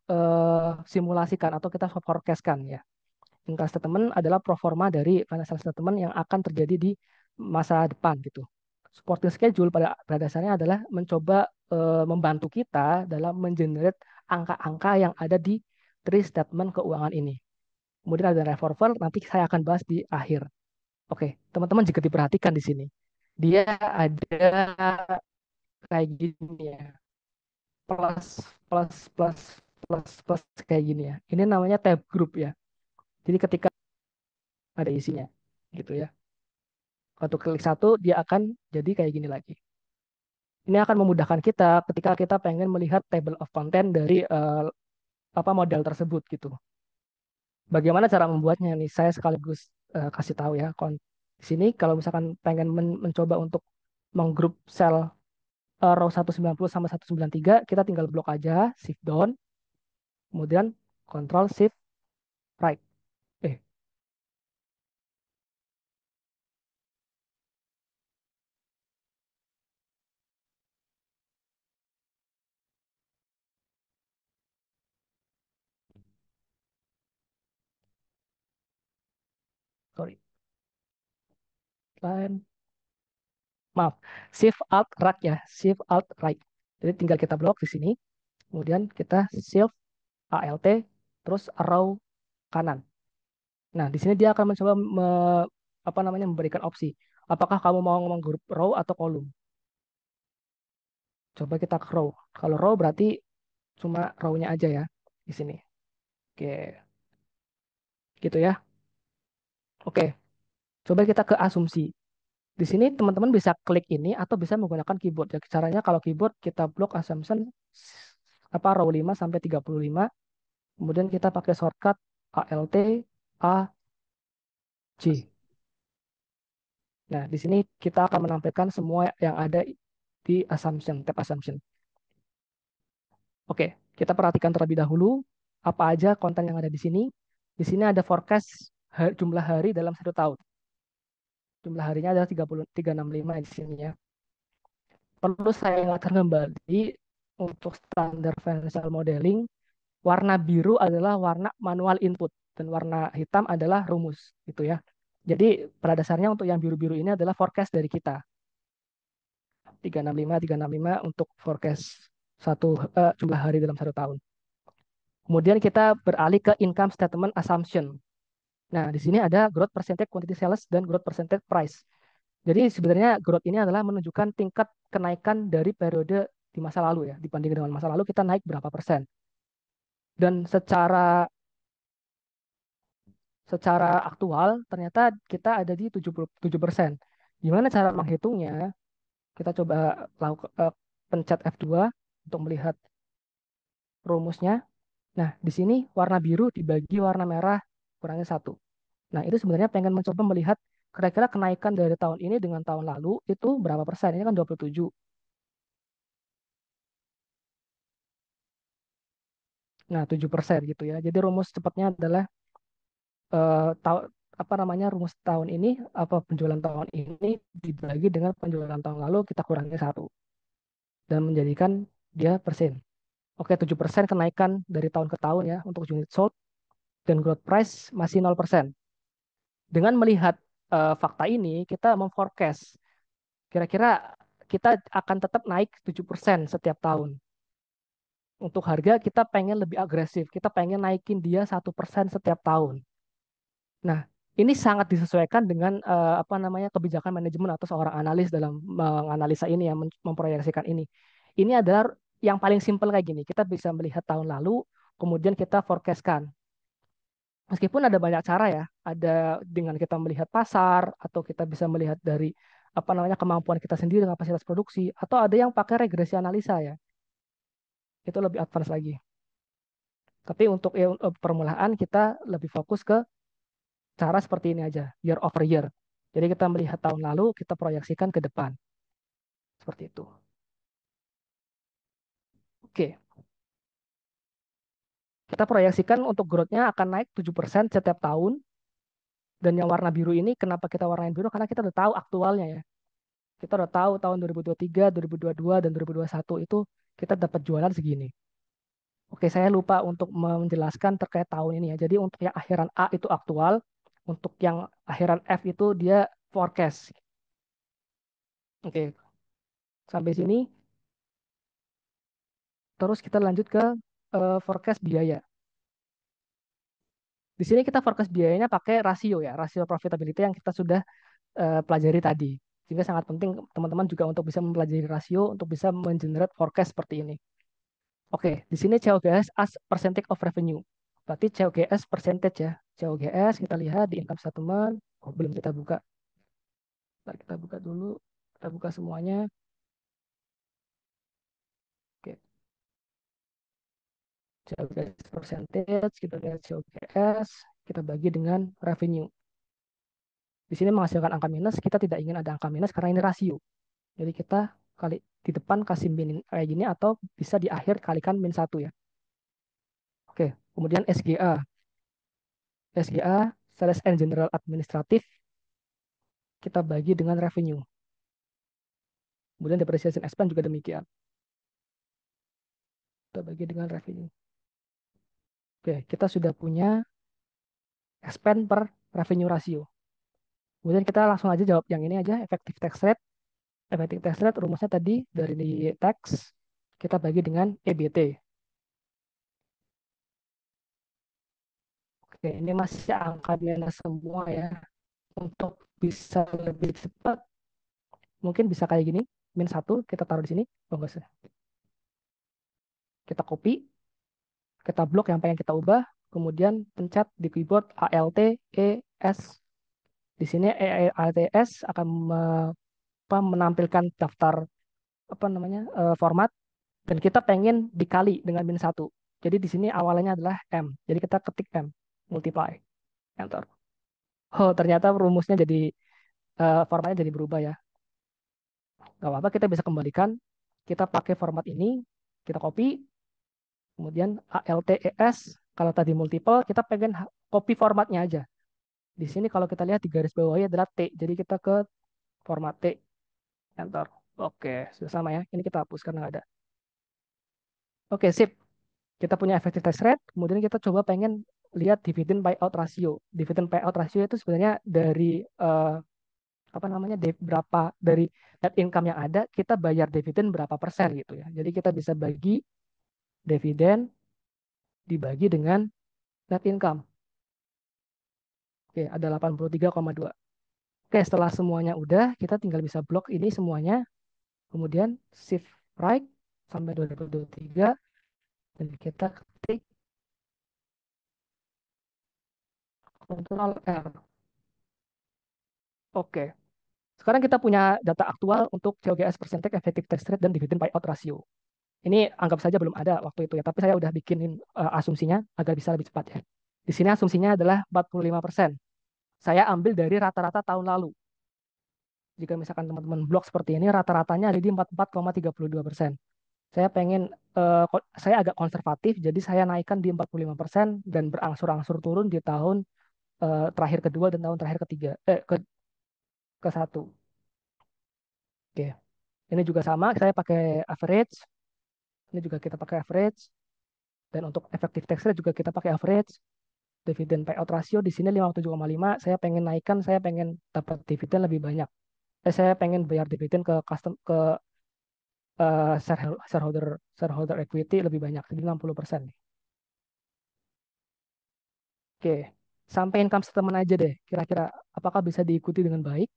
simulasikan atau kita forecastkan ya. Income statement adalah pro forma dari financial statement yang akan terjadi di masa depan gitu. Supporting schedule pada dasarnya adalah mencoba membantu kita dalam mengenerate angka-angka yang ada di three statement keuangan ini. Kemudian ada revolver, nanti saya akan bahas di akhir. Oke, teman-teman jika diperhatikan di sini, dia ada kayak gini ya, plus, plus, plus, plus, plus kayak gini ya. Ini namanya tab group ya. Jadi ketika ada isinya, gitu ya. Waktu klik satu, dia akan jadi kayak gini lagi. Ini akan memudahkan kita ketika kita pengen melihat table of content dari apa model tersebut gitu. Bagaimana cara membuatnya nih? Saya sekaligus kasih tahu ya. Di sini kalau misalkan pengen mencoba untuk menggrup sel row 190 sama 193, kita tinggal blok aja, shift down, kemudian control shift right. Eh, sorry. Line. Maaf, shift alt right ya, shift alt right. Jadi tinggal kita blok di sini, kemudian kita shift alt terus arrow kanan. Nah, di sini dia akan mencoba apa namanya memberikan opsi. Apakah kamu mau ngomong grup row atau kolom? Coba kita ke row. Kalau row berarti cuma row-nya aja ya di sini. Oke, gitu ya. Oke, coba kita ke asumsi. Di sini teman-teman bisa klik ini atau bisa menggunakan keyboard. Ya, caranya kalau keyboard kita blok assumption apa row 5 sampai 35. Kemudian kita pakai shortcut Alt A J. Nah, di sini kita akan menampilkan semua yang ada di assumption, tab assumption. Oke, kita perhatikan terlebih dahulu apa aja konten yang ada di sini. Di sini ada forecast jumlah hari dalam satu tahun. Jumlah harinya adalah 365 di sini ya. Perlu saya ingatkan kembali untuk standar financial modeling, warna biru adalah warna manual input dan warna hitam adalah rumus gitu ya. Jadi pada dasarnya untuk yang biru-biru ini adalah forecast dari kita. 365 untuk forecast jumlah hari dalam satu tahun. Kemudian kita beralih ke income statement assumption. Nah, di sini ada growth percentage quantity sales dan growth percentage price. Jadi sebenarnya growth ini adalah menunjukkan tingkat kenaikan dari periode di masa lalu ya. Dibanding dengan masa lalu kita naik berapa persen. Dan secara aktual ternyata kita ada di 77%. Gimana cara menghitungnya? Kita coba pencet F2 untuk melihat rumusnya. Nah, di sini warna biru dibagi warna merah kurangnya satu. Nah, itu sebenarnya pengen mencoba melihat kira-kira kenaikan dari tahun ini dengan tahun lalu itu berapa persen. Ini kan 27. Nah, 7% gitu ya. Jadi rumus cepatnya adalah tahu apa namanya rumus tahun ini apa penjualan tahun ini dibagi dengan penjualan tahun lalu kita kurangi satu dan menjadikan dia persen. Oke, 7% kenaikan dari tahun ke tahun ya untuk unit sold dan growth price masih 0%. Dengan melihat fakta ini, kita memforecast kira-kira kita akan tetap naik 7% setiap tahun. Untuk harga kita pengen lebih agresif, kita pengen naikin dia 1% setiap tahun. Nah, ini sangat disesuaikan dengan apa namanya kebijakan manajemen atau seorang analis dalam menganalisa ini yang memproyeksikan ini. Ini adalah yang paling simpel kayak gini. Kita bisa melihat tahun lalu, kemudian kita forecastkan. Meskipun ada banyak cara ya, ada dengan kita melihat pasar atau kita bisa melihat dari apa namanya kemampuan kita sendiri dengan kapasitas produksi atau ada yang pakai regresi analisa ya. Itu lebih advance lagi. Tapi untuk permulaan kita lebih fokus ke cara seperti ini aja, year over year. Jadi kita melihat tahun lalu, kita proyeksikan ke depan. Seperti itu. Oke, kita proyeksikan untuk growth-nya akan naik 7% setiap tahun. Dan yang warna biru ini, kenapa kita warnain biru? Karena kita udah tahu aktualnya ya. Kita udah tahu tahun 2023, 2022, dan 2021 itu kita dapat jualan segini. Oke, saya lupa untuk menjelaskan terkait tahun ini ya. Jadi untuk yang akhiran A itu aktual, untuk yang akhiran F itu dia forecast. Oke, sampai sini. Terus kita lanjut ke forecast biaya. Di sini kita forecast biayanya pakai rasio ya, rasio profitability yang kita sudah pelajari tadi. Sehingga sangat penting teman-teman juga untuk bisa mempelajari rasio untuk bisa mengenerate forecast seperti ini. Oke, di sini COGS as percentage of revenue. Berarti COGS percentage ya. COGS kita lihat di income statement. Oh, belum kita buka. Ntar kita buka dulu. Kita buka semuanya. Oke, COGS percentage, kita lihat COGS, kita bagi dengan revenue. Di sini menghasilkan angka minus, kita tidak ingin ada angka minus karena ini rasio. Jadi kita kali di depan kasih min kayak gini atau bisa di akhir kalikan min satu ya. Oke, kemudian SGA. SGA, Sales and General Administrative, kita bagi dengan revenue. Kemudian depreciation expense juga demikian. Kita bagi dengan revenue. Oke, kita sudah punya expense per revenue ratio. Kemudian kita langsung aja jawab yang ini aja, effective tax rate. Effective tax rate rumusnya tadi dari tax, kita bagi dengan EBT. Oke, ini masih angka minus semua ya. Untuk bisa lebih cepat, mungkin bisa kayak gini. -1 kita taruh di sini. Oh, enggak usah. Kita copy, kita blok yang pengen kita ubah, kemudian pencet di keyboard Alt ES. Di sini Alt ES akan menampilkan daftar apa namanya format, dan kita pengen dikali dengan -1. Jadi di sini awalnya adalah M. Jadi kita ketik M, multiply, enter. Oh, ternyata rumusnya jadi formatnya jadi berubah ya. Gak apa-apa, kita bisa kembalikan. Kita pakai format ini, kita copy, kemudian Alt ES. Kalau tadi multiple, kita pengen copy formatnya aja. Di sini kalau kita lihat di garis bawahnya adalah T. Jadi kita ke format T, enter. Oke, sudah sama ya. Ini kita hapus karena nggak ada. Oke, sip. Kita punya effective tax rate, kemudian kita coba pengen lihat dividend payout ratio. Dividend payout ratio itu sebenarnya dari apa namanya berapa dari net income yang ada, kita bayar dividen berapa persen gitu ya. Jadi kita bisa bagi dividen dibagi dengan net income. Oke, ada 83,2. Oke, setelah semuanya udah, kita tinggal bisa blok ini semuanya, kemudian shift right sampai 2023, dan kita ketik Ctrl R. Oke, sekarang kita punya data aktual untuk COGS percentage, effective tax rate, dan dividend payout ratio. Ini anggap saja belum ada waktu itu ya, tapi saya udah bikinin asumsinya agar bisa lebih cepat ya. Di sini asumsinya adalah 45%. Saya ambil dari rata-rata tahun lalu. Jika misalkan teman-teman blok seperti ini, rata-ratanya ada di 44,32%. Saya pengen, saya agak konservatif, jadi saya naikkan di 45% dan berangsur-angsur turun di tahun terakhir kedua dan tahun terakhir ketiga, ke satu. Oke, ini juga sama, saya pakai average. Ini juga kita pakai average. Dan untuk effective tax rate juga kita pakai average. Dividen payout ratio di sini 57,5. Saya pengen naikkan, saya pengen dapat dividen lebih banyak. Saya pengen bayar dividen ke shareholder shareholder equity lebih banyak, jadi 60%. Oke, sampai income statement aja deh. Kira-kira apakah bisa diikuti dengan baik?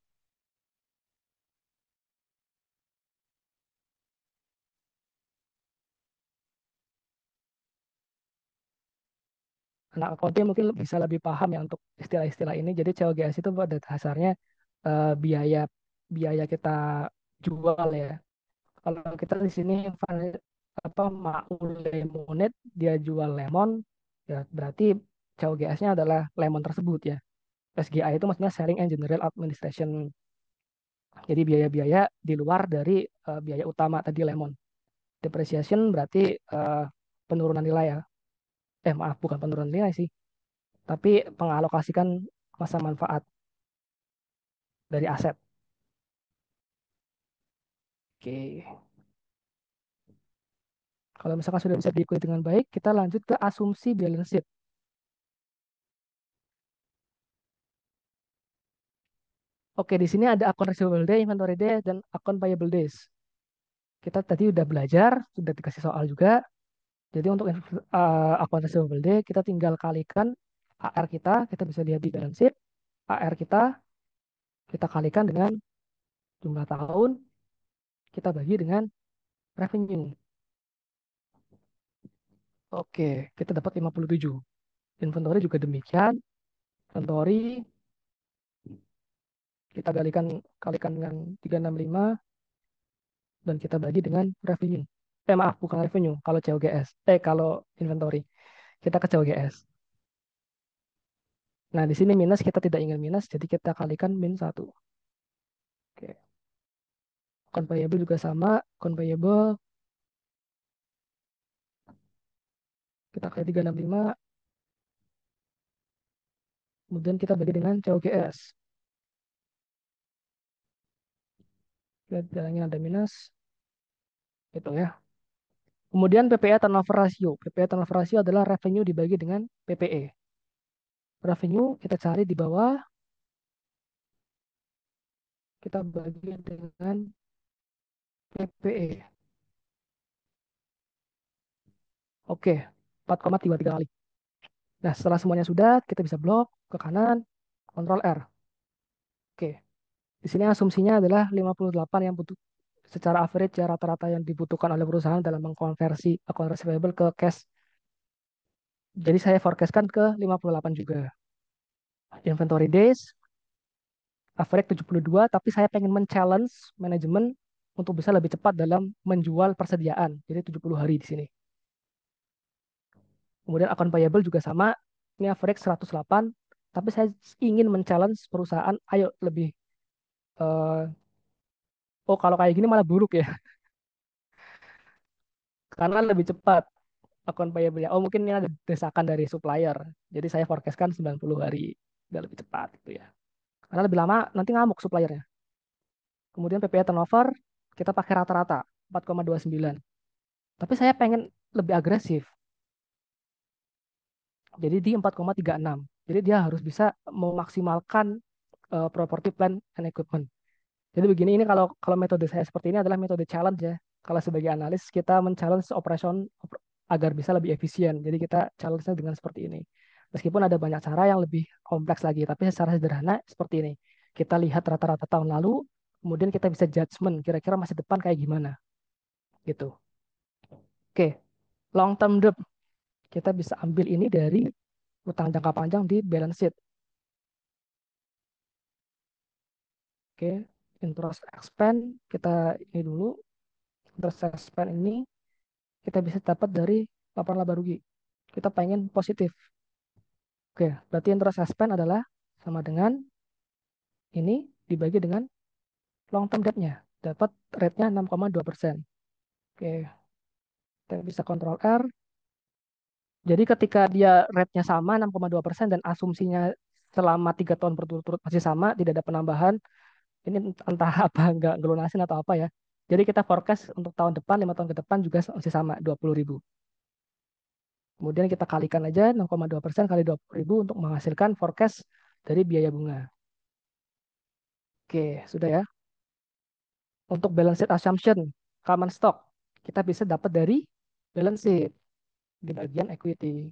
Anak accounting mungkin bisa lebih paham ya untuk istilah-istilah ini. Jadi COGS itu pada dasarnya biaya biaya kita jual ya. Kalau kita di sini apa Maul Lemonade, dia jual lemon, ya berarti COGS-nya adalah lemon tersebut ya. SGA itu maksudnya Selling and General Administration. Jadi biaya-biaya di luar dari biaya utama tadi lemon. Depreciation berarti eh, penurunan nilai ya. Maaf, bukan penurunan nilai sih, tapi pengalokasikan masa manfaat dari aset. Oke. Kalau misalkan sudah bisa diikuti dengan baik, kita lanjut ke asumsi balance sheet. Oke, di sini ada account receivable day, inventory day, dan account payable days. Kita tadi udah belajar, sudah dikasih soal juga. Jadi untuk account receivable day, kita tinggal kalikan AR kita bisa lihat di balance sheet. AR kita kalikan dengan jumlah tahun, kita bagi dengan revenue. Oke, kita dapat 57. Inventory juga demikian. Inventory kita kalikan dengan 365 dan kita bagi dengan revenue. Maaf, bukan revenue, kalau COGS. Kalau inventory. Kita ke COGS. Nah, di sini minus, kita tidak ingin minus, jadi kita kalikan -1. Oke. Account payable juga sama. Account payable kita kali 365, kemudian kita bagi dengan COGS. Kita ingin ada minus, itu ya. Kemudian PPE turnover ratio. PPE turnover ratio adalah revenue dibagi dengan PPE. Revenue kita cari di bawah, kita bagi dengan PPE. Oke, 4,33 kali. Nah, setelah semuanya sudah, kita bisa blok ke kanan, Ctrl R. Oke, di sini asumsinya adalah 58 yang butuh secara average ya rata-rata yang dibutuhkan oleh perusahaan dalam mengkonversi account receivable ke cash. Jadi saya forecastkan ke 58 juga. Inventory days average 72, tapi saya pengen men-challenge manajemen untuk bisa lebih cepat dalam menjual persediaan. Jadi 70 hari di sini. Kemudian account payable juga sama, ini average 108, tapi saya ingin men-challenge perusahaan, ayo lebih, eh, oh kalau kayak gini malah buruk ya, karena lebih cepat account payable-nya. Oh mungkin ini ada desakan dari supplier, jadi saya forecastkan 90 hari, biar lebih cepat gitu ya. Karena lebih lama nanti ngamuk suppliernya. Kemudian PPA turnover, kita pakai rata-rata 4,29. Tapi saya pengen lebih agresif, jadi di 4,36. Jadi dia harus bisa memaksimalkan property plant and equipment. Jadi begini, ini kalau kalau metode saya seperti ini adalah metode challenge ya. Kalau sebagai analis kita men-challenge agar bisa lebih efisien. Jadi kita challenge-nya dengan seperti ini. Meskipun ada banyak cara yang lebih kompleks lagi, tapi secara sederhana seperti ini. Kita lihat rata-rata tahun lalu, kemudian kita bisa judgement kira-kira masa depan kayak gimana gitu. Oke, long term debt kita bisa ambil ini dari utang jangka panjang di balance sheet. Oke, interest expense kita ini dulu. Interest expense ini kita bisa dapat dari laporan laba rugi. Kita pengen positif. Oke, berarti interest expense adalah sama dengan ini dibagi dengan long term debt-nya. Dapat rate-nya 6,2%. Oke, kita bisa kontrol R. Jadi ketika dia rate-nya sama 6,2% dan asumsinya selama 3 tahun berturut-turut masih sama, tidak ada penambahan, ini entah apa nggak ngelunasin atau apa ya. Jadi kita forecast untuk tahun depan, 5 tahun ke depan juga masih sama, 20.000. Kemudian kita kalikan aja 6,2% kali 20.000 untuk menghasilkan forecast dari biaya bunga. Oke, sudah ya. Untuk balance sheet assumption, common stock, kita bisa dapat dari balance sheet di bagian equity.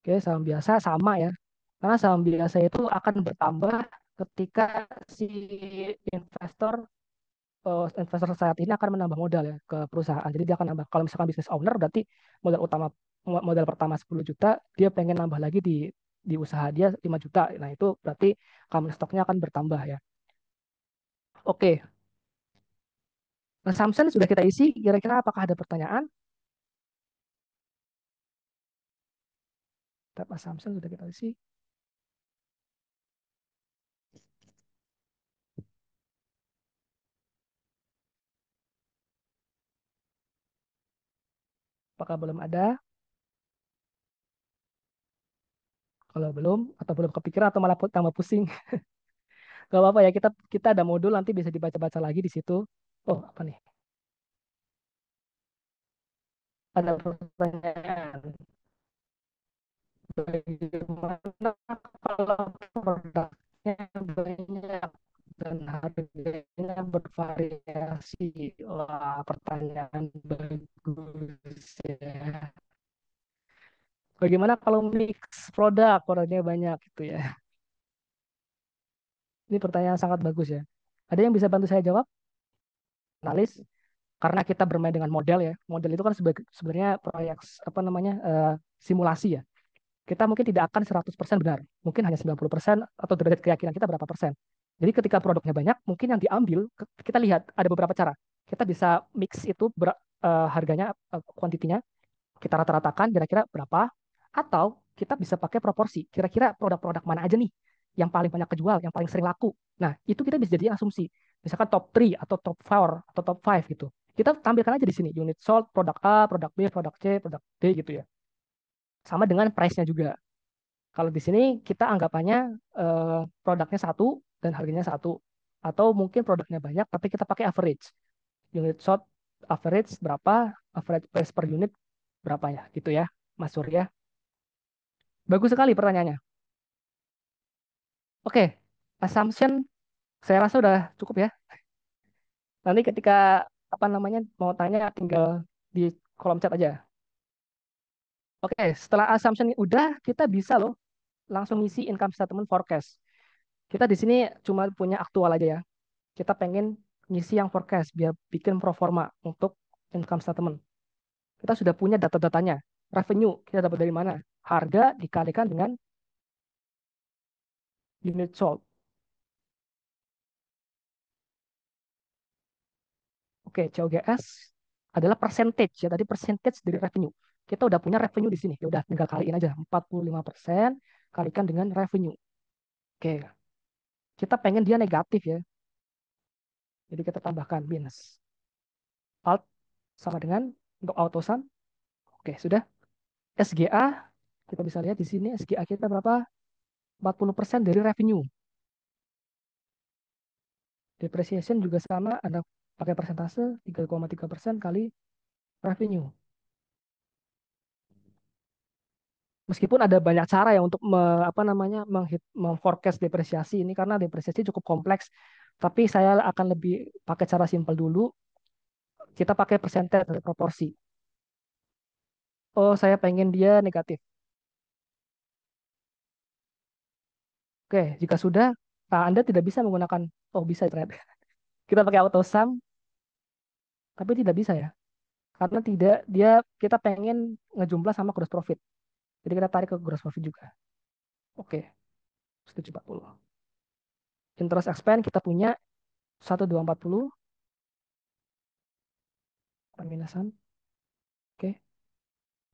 Oke, saham biasa sama ya. Karena saham biasa itu akan bertambah ketika si investor investor saat ini akan menambah modal ya ke perusahaan. Jadi dia akan nambah. Kalau misalkan business owner berarti modal utama modal pertama 10 juta, dia pengen nambah lagi di usaha dia 5 juta. Nah, itu berarti common stock-nya akan bertambah ya. Oke, assumption sudah kita isi. Kira-kira apakah ada pertanyaan? Tab assumption sudah kita isi. Apakah belum ada? Kalau belum atau belum kepikiran atau malah tambah pusing, gak apa-apa ya. Kita kita ada modul nanti bisa dibaca-baca lagi di situ. Oh, apa nih? Ada pertanyaan. Bagaimana kalau produknya banyak dan harganya bervariasi? Wah, pertanyaan bagus ya. Bagaimana kalau mix produknya banyak gitu ya? Ini pertanyaan sangat bagus ya. Ada yang bisa bantu saya jawab? Analis, karena kita bermain dengan model ya. Model itu kan sebenarnya proyek apa namanya simulasi ya. Kita mungkin tidak akan 100% benar. Mungkin hanya 90% atau derajat keyakinan kita berapa persen. Jadi ketika produknya banyak, mungkin yang diambil, kita lihat ada beberapa cara. Kita bisa mix itu harganya, kuantitinya, kita rata-ratakan kira-kira berapa, atau kita bisa pakai proporsi. Kira-kira produk-produk mana aja nih yang paling banyak kejual, yang paling sering laku. Nah, itu kita bisa jadi asumsi. Misalkan top 3 atau top 4 atau top 5 gitu. Kita tampilkan aja di sini, unit sold, produk A, produk B, produk C, produk D gitu ya. Sama dengan price-nya juga. Kalau di sini kita anggapannya produknya satu dan harganya satu. Atau mungkin produknya banyak tapi kita pakai average. Unit shot average berapa, average price per unit berapa ya, gitu ya, Mas Surya. Bagus sekali pertanyaannya. Oke, assumption saya rasa udah cukup ya. Nanti ketika apa namanya mau tanya tinggal di kolom chat aja. Oke, setelah assumption udah kita bisa loh langsung isi income statement forecast. Kita di sini cuma punya aktual aja ya. Kita pengen ngisi yang forecast biar bikin pro forma untuk income statement. Kita sudah punya data-datanya. Revenue kita dapat dari mana? Harga dikalikan dengan unit sold. Oke, COGS adalah percentage ya. Tadi percentage dari revenue. Kita udah punya revenue di sini. Ya udah tinggal kaliin aja. 45% kalikan dengan revenue. Oke, kita pengen dia negatif ya. Jadi kita tambahkan minus. Alt sama dengan untuk auto sum. Oke, sudah. SGA kita bisa lihat di sini SGA kita berapa? 40% dari revenue. Depreciation juga sama, ada pakai persentase 3,3% kali revenue. Meskipun ada banyak cara ya untuk apa namanya memforecast depresiasi ini karena depresiasi cukup kompleks, tapi saya akan lebih pakai cara simpel dulu. Kita pakai persentase atau proporsi. Oh, saya pengen dia negatif. Oke, jika sudah, nah Anda tidak bisa menggunakan, oh bisa ternyata. Kita pakai auto sum, tapi tidak bisa ya. Karena tidak, kita pengen ngejumlah sama gross profit. Jadi kita tarik ke gross profit juga. Oke, 1740. Interest expense kita punya 1240 peminasan. Oke.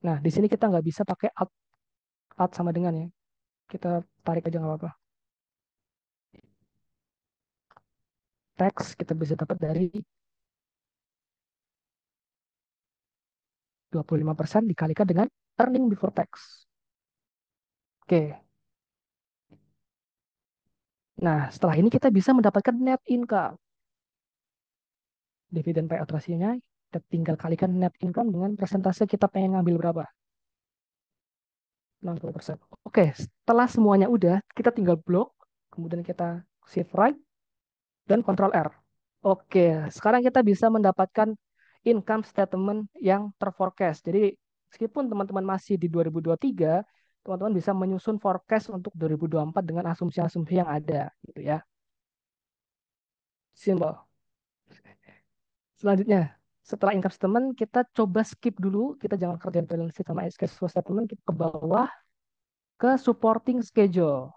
Nah, di sini kita nggak bisa pakai alt, alt sama dengan ya. Kita tarik aja nggak apa-apa. Tax kita bisa dapat dari 25% dikalikan dengan earning before tax. Oke. Nah, setelah ini kita bisa mendapatkan net income. Dividen payout ratio-nya, kita tinggal kalikan net income dengan persentase kita pengen ngambil berapa. 60%. Oke, setelah semuanya udah, kita tinggal blok, kemudian kita shift right, dan control R. Oke, sekarang kita bisa mendapatkan income statement yang terforecast. Jadi, meskipun teman-teman masih di 2023, teman-teman bisa menyusun forecast untuk 2024 dengan asumsi-asumsi yang ada, gitu ya. Simple. Selanjutnya, setelah income statement, kita coba skip dulu. Kita jangan kerjain balance sheet sama cash flow statement. Kita ke bawah ke supporting schedule.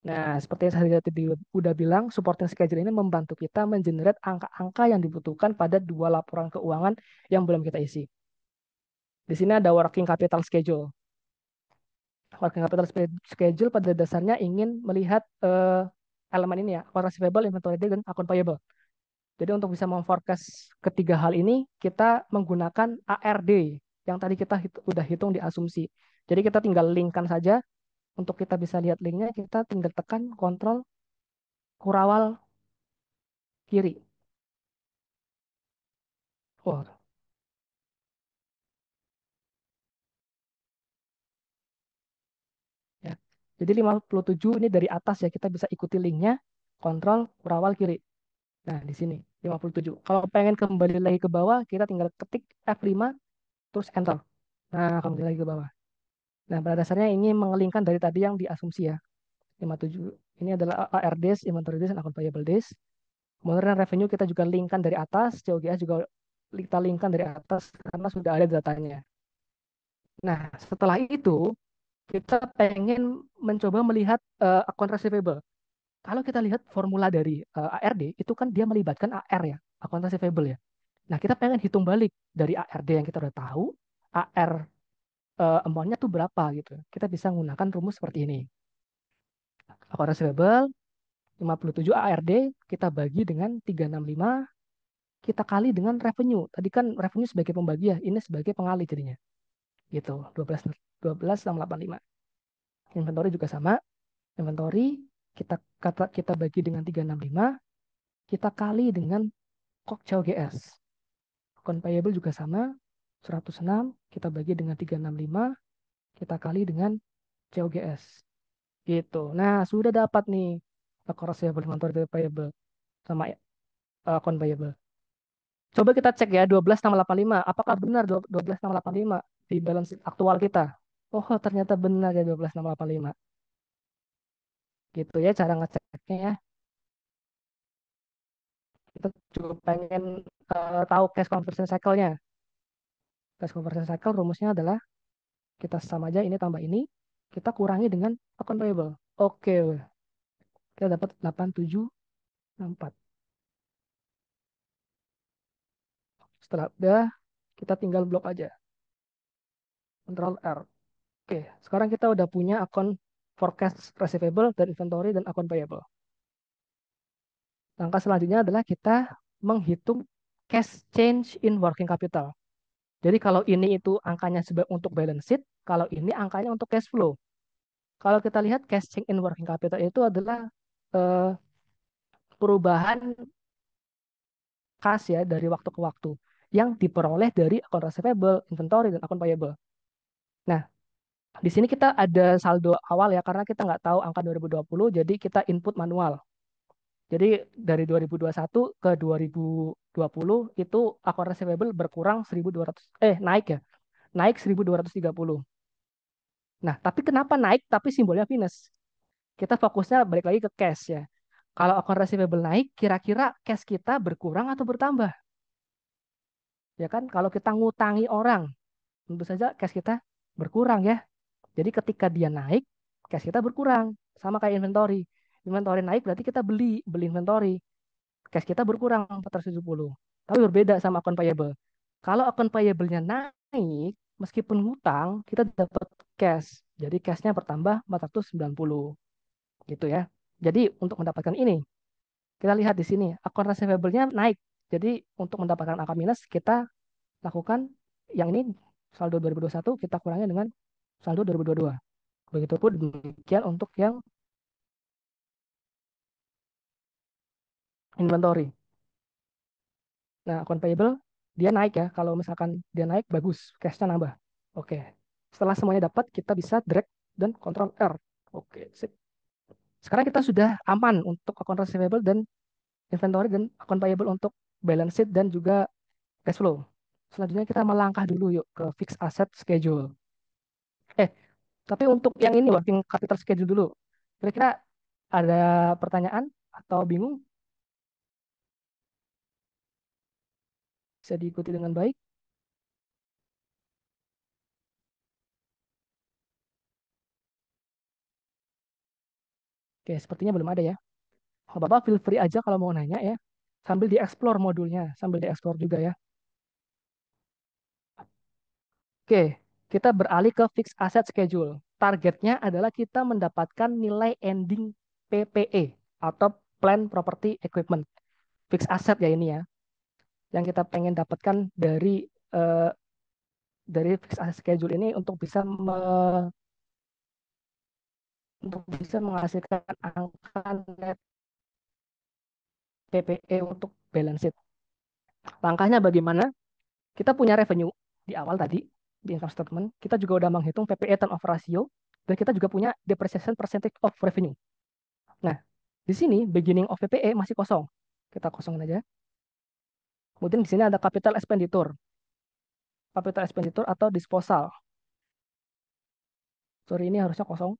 Nah, seperti yang saya tadi udah bilang, supporting schedule ini membantu kita mengenerate angka-angka yang dibutuhkan pada dua laporan keuangan yang belum kita isi. Di sini ada working capital schedule. Working capital schedule pada dasarnya ingin melihat elemen ini ya, account receivable, inventory days, dan account payable. Jadi untuk bisa memforecast ketiga hal ini, kita menggunakan ARD yang tadi kita udah hitung di asumsi. Jadi kita tinggal linkkan saja. Untuk kita bisa lihat linknya, kita tinggal tekan kontrol kurawal kiri. Oh, ya. Jadi 57 ini dari atas ya, kita bisa ikuti linknya, kontrol kurawal kiri. Nah, di sini 57. Kalau pengen kembali lagi ke bawah, kita tinggal ketik F5, terus enter. Nah, kembali lagi ke bawah. Nah, pada dasarnya ini mengelingkan dari tadi yang diasumsi ya. 57. Ini adalah ARDs, inventory days, dan account payable days. Kemudian revenue kita juga linkkan dari atas, COGS juga kita linkkan dari atas karena sudah ada datanya. Nah, setelah itu kita pengen mencoba melihat account receivable. Kalau kita lihat formula dari ARD, itu kan dia melibatkan AR ya, account receivable ya. Nah, kita pengen hitung balik dari ARD yang kita udah tahu, AR amount-nya tuh berapa gitu. Kita bisa menggunakan rumus seperti ini. Account receivable 57 ARD kita bagi dengan 365, kita kali dengan revenue. Tadi kan revenue sebagai pembagi ya, ini sebagai pengali jadinya. Gitu, 12,685. Inventory juga sama. Inventory kita bagi dengan 365, kita kali dengan COGS. Account payable juga sama, 106, kita bagi dengan 365, kita kali dengan COGS. Gitu. Nah, sudah dapat nih account receivable, inventory payable sama account payable. Coba kita cek ya 12,685. Apakah benar 12,685 di balance sheet aktual kita? Oh, ternyata benar ya 12,685. Gitu ya cara ngeceknya ya. Kita juga pengen tahu cash conversion cycle-nya. Cash conversion cycle rumusnya adalah kita sama aja ini tambah ini, kita kurangi dengan account payable. Oke, kita dapat 8764. Setelah udah, kita tinggal blok aja. Control R. Oke, sekarang kita udah punya account forecast receivable dan inventory dan account payable. Langkah selanjutnya adalah kita menghitung cash change in working capital. Jadi kalau ini itu angkanya untuk balance sheet, kalau ini angkanya untuk cash flow. Kalau kita lihat cash change in working capital itu adalah eh, perubahan kas ya dari waktu ke waktu yang diperoleh dari account receivable, inventory, dan account payable. Nah, di sini kita ada saldo awal ya karena kita nggak tahu angka 2020, jadi kita input manual. Jadi dari 2021 ke 2020 itu account receivable berkurang 1.200 naik ya. Naik 1.230. Nah, tapi kenapa naik tapi simbolnya minus? Kita fokusnya balik lagi ke cash ya. Kalau account receivable naik, kira-kira cash kita berkurang atau bertambah? Ya kan, kalau kita ngutangi orang, tentu saja cash kita berkurang ya. Jadi ketika dia naik, cash kita berkurang. Sama kayak inventory. Inventory naik berarti kita beli inventory. Cash kita berkurang 470. Tapi berbeda sama account payable. Kalau account payable-nya naik, meskipun ngutang, kita dapat cash. Jadi cash-nya bertambah 490 gitu ya. Jadi untuk mendapatkan ini, kita lihat di sini, account receivable-nya naik. Jadi untuk mendapatkan angka minus, kita lakukan yang ini saldo 2021 kita kurangi dengan saldo 2022. Begitupun demikian untuk yang inventory. Nah, account payable dia naik ya. Kalau misalkan dia naik bagus, cash-nya nambah. Oke. Setelah semuanya dapat, kita bisa drag dan control R. Oke, sip. Sekarang kita sudah aman untuk account receivable dan inventory dan account payable untuk balance sheet dan juga cash flow. Selanjutnya kita melangkah dulu yuk ke fixed asset schedule. Eh, tapi untuk yang ini working capital schedule dulu. Kira-kira ada pertanyaan atau bingung? Bisa diikuti dengan baik? Oke, sepertinya belum ada ya. Bapak feel free aja kalau mau nanya ya. Sambil dieksplor modulnya, sambil dieksplor juga ya. Oke, kita beralih ke fixed asset schedule. Targetnya adalah kita mendapatkan nilai ending PPE atau Plan Property Equipment. Fixed asset ya ini ya. Yang kita pengen dapatkan eh, dari fixed asset schedule ini untuk bisa menghasilkan angka net PPE untuk balance sheet. Langkahnya bagaimana? Kita punya revenue di awal tadi di income statement. Kita juga udah menghitung PPE turnover ratio dan kita juga punya depreciation percentage of revenue. Nah, di sini beginning of PPE masih kosong. Kita kosongin aja. Kemudian di sini ada capital expenditure. Capital expenditure atau disposal. Sorry, ini harusnya kosong.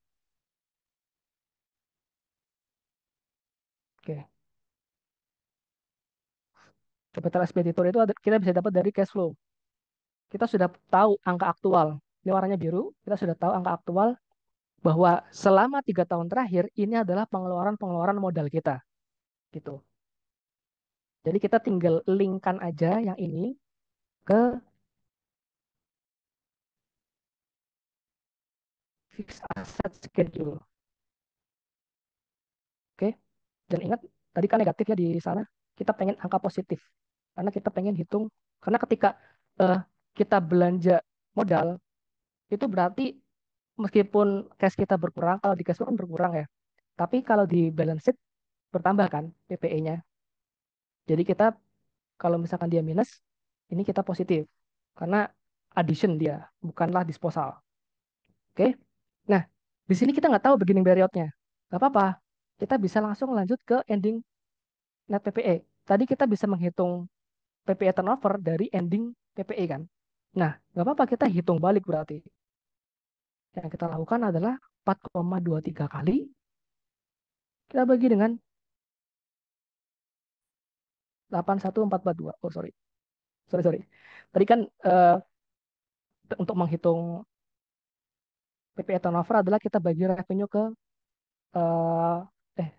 Oke. Capital expenditure itu kita bisa dapat dari cash flow. Kita sudah tahu angka aktual. Ini warnanya biru. Kita sudah tahu angka aktual bahwa selama 3 tahun terakhir ini adalah pengeluaran-pengeluaran modal kita. Gitu. Jadi kita tinggal linkkan aja yang ini ke fixed asset schedule. Oke. Dan ingat tadi kan negatif ya di sana. Kita pengen angka positif. Karena kita pengen hitung. Karena ketika eh, kita belanja modal, itu berarti meskipun cash kita berkurang, kalau di cash flow kan berkurang ya. Tapi kalau di balance sheet bertambah kan PPE-nya. Jadi kita kalau misalkan dia minus, ini kita positif. Karena addition dia, bukanlah disposal. Oke. Nah, di sini kita nggak tahu beginning periodnya. Nggak apa-apa. Kita bisa langsung lanjut ke ending net PPE. Tadi kita bisa menghitung PPE turnover dari ending PPE kan. Nah, nggak apa-apa kita hitung balik berarti. Yang kita lakukan adalah 4,23 kali Kita bagi dengan 81442. Oh, sorry. Sorry, sorry. Tadi kan untuk menghitung PPE turnover adalah kita bagi revenue ke eh eh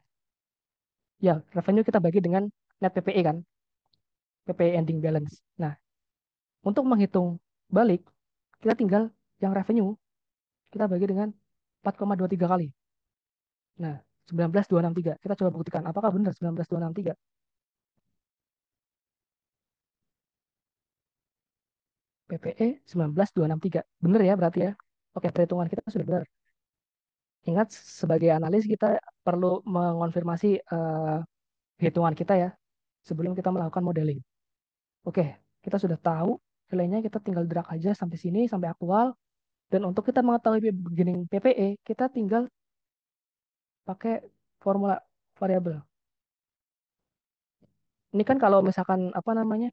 ya, revenue kita bagi dengan net PPE kan, PPE ending balance. Nah, untuk menghitung balik, kita tinggal yang revenue kita bagi dengan 4,23 kali. Nah, 19,263. Kita coba buktikan apakah benar 19,263. PPE 19,263. Benar ya berarti ya. Oke, perhitungan kita sudah benar. Ingat, sebagai analis kita perlu mengonfirmasi hitungan kita ya sebelum kita melakukan modeling. Oke, kita sudah tahu nilainya, kita tinggal drag aja sampai sini, sampai aktual. Dan untuk kita mengetahui beginning PPE, kita tinggal pakai formula variabel. Ini kan kalau misalkan apa namanya,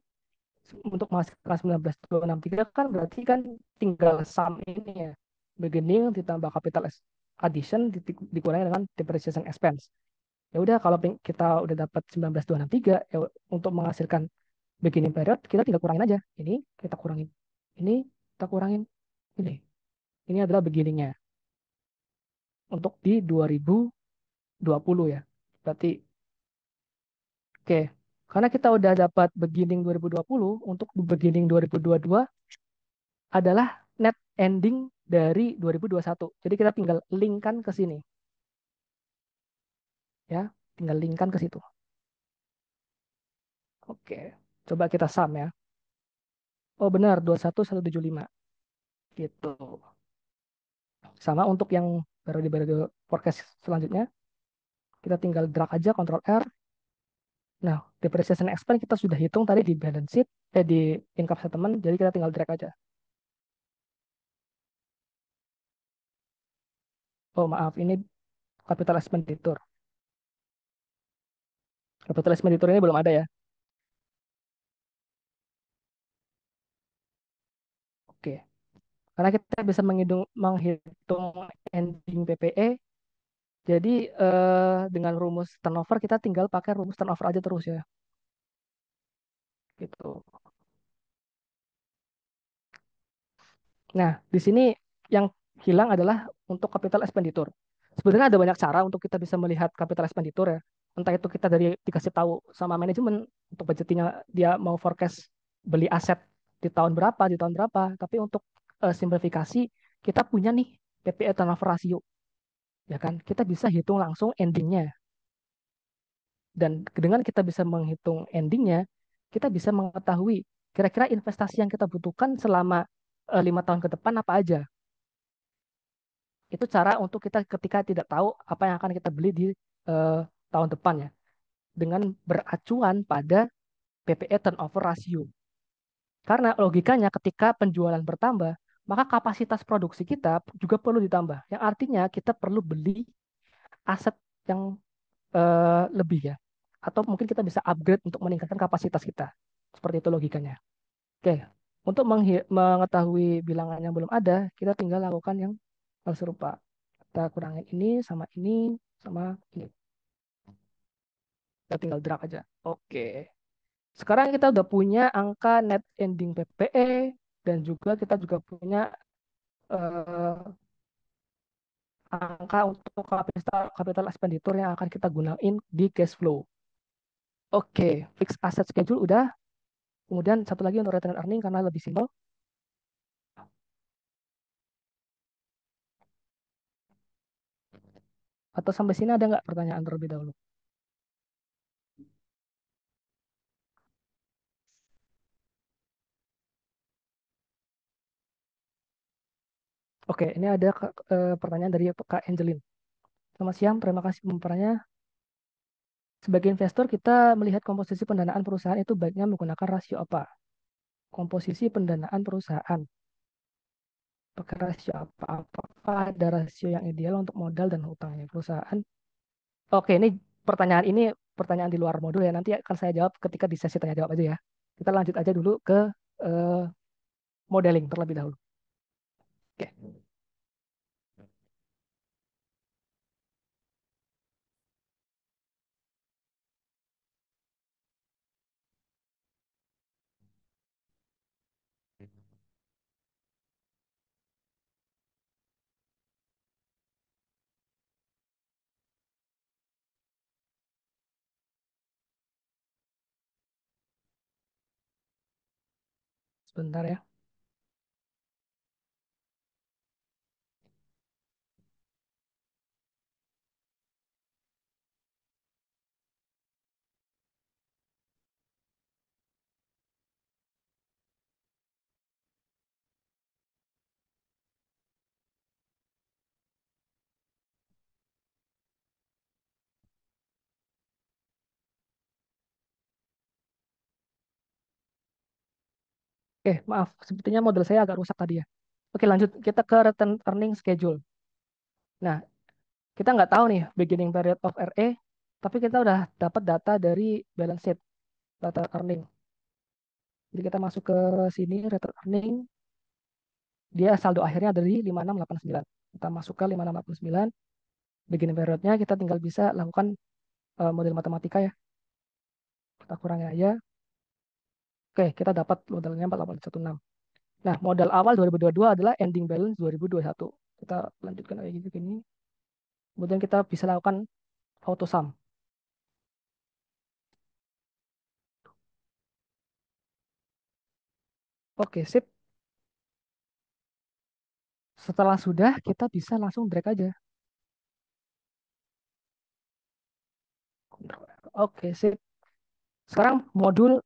untuk menghasilkan 19,263 kan berarti kan tinggal sum ini ya. Beginning ditambah capital addition dikurangi dengan depreciation expense. Ya udah, kalau kita udah dapat 19,263 ya, untuk menghasilkan beginning period kita tinggal kurangin aja. Ini kita kurangin. Ini kita kurangin. Ini. Ini adalah beginningnya untuk di 2020 ya. Berarti oke. Karena kita udah dapat beginning 2020, untuk beginning 2022 adalah net ending dari 2021. Jadi kita tinggal linkkan ke sini ya. Tinggal linkkan ke situ. Oke. Coba kita sum ya. Oh benar, 21175 gitu. Sama untuk yang periode forecast selanjutnya, kita tinggal drag aja Ctrl R. Nah, depreciation expense kita sudah hitung tadi di balance sheet, di income statement, jadi kita tinggal drag aja. Oh maaf, ini capital expenditure. Capital expenditure ini belum ada ya. Oke. Karena kita bisa menghitung ending PPE, jadi dengan rumus turnover kita tinggal pakai rumus turnover aja terus ya. Gitu. Nah, di sini yang hilang adalah untuk capital expenditure. Sebenarnya ada banyak cara untuk kita bisa melihat capital expenditure ya. Entah itu kita dari dikasih tahu sama manajemen untuk budgetingnya, dia mau forecast beli aset di tahun berapa, di tahun berapa. Tapi untuk simplifikasi, kita punya nih PPE turnover ratio, ya kan? Kita bisa hitung langsung endingnya. Dan dengan kita bisa menghitung endingnya, kita bisa mengetahui kira-kira investasi yang kita butuhkan selama 5 tahun ke depan apa aja. Itu cara untuk kita ketika tidak tahu apa yang akan kita beli di eh, tahun depan ya. Dengan beracuan pada PPE turnover ratio. Karena logikanya ketika penjualan bertambah, maka kapasitas produksi kita juga perlu ditambah. Yang artinya kita perlu beli aset yang lebih ya. Atau mungkin kita bisa upgrade untuk meningkatkan kapasitas kita. Seperti itu logikanya. Oke, untuk mengetahui bilangan yang belum ada, kita tinggal lakukan yang hal serupa. Kita kurangin ini, sama ini. Kita tinggal drag aja. Oke. Sekarang kita udah punya angka net ending PPE dan juga kita juga punya eh, angka untuk capital expenditure yang akan kita gunain di cash flow. Oke, fixed asset schedule udah. Kemudian satu lagi untuk return earning karena lebih simpel. Atau sampai sini ada nggak pertanyaan terlebih dahulu? Oke, ini ada pertanyaan dari Kak Angelin. Selamat siang, terima kasih pemaparannya. Sebagai investor, kita melihat komposisi pendanaan perusahaan itu baiknya menggunakan rasio apa? Komposisi pendanaan perusahaan. Pakai rasio apa? Apakah ada rasio yang ideal untuk modal dan hutangnya perusahaan? Oke, ini pertanyaan di luar modul ya. Nanti akan saya jawab ketika di sesi tanya jawab aja ya. Kita lanjut aja dulu ke eh, modeling terlebih dahulu. Oke. Sebentar ya. Oke, maaf. Sepertinya model saya agak rusak tadi ya. Oke, lanjut. Kita ke return earning schedule. Nah, kita nggak tahu nih beginning period of RE, tapi kita udah dapat data dari balance sheet, data earning. Jadi kita masuk ke sini, return earning, dia saldo akhirnya dari 5689. Kita masuk ke 5689, beginning periodnya kita tinggal bisa lakukan model matematika ya. Kita kurangi aja. Oke, kita dapat modelnya 4816. Nah, modal awal 2022 adalah ending balance 2021. Kita lanjutkan kayak gitu gini. Kemudian kita bisa lakukan auto sum. Oke, sip. Setelah sudah, kita bisa langsung drag aja. Oke, sip. Sekarang modul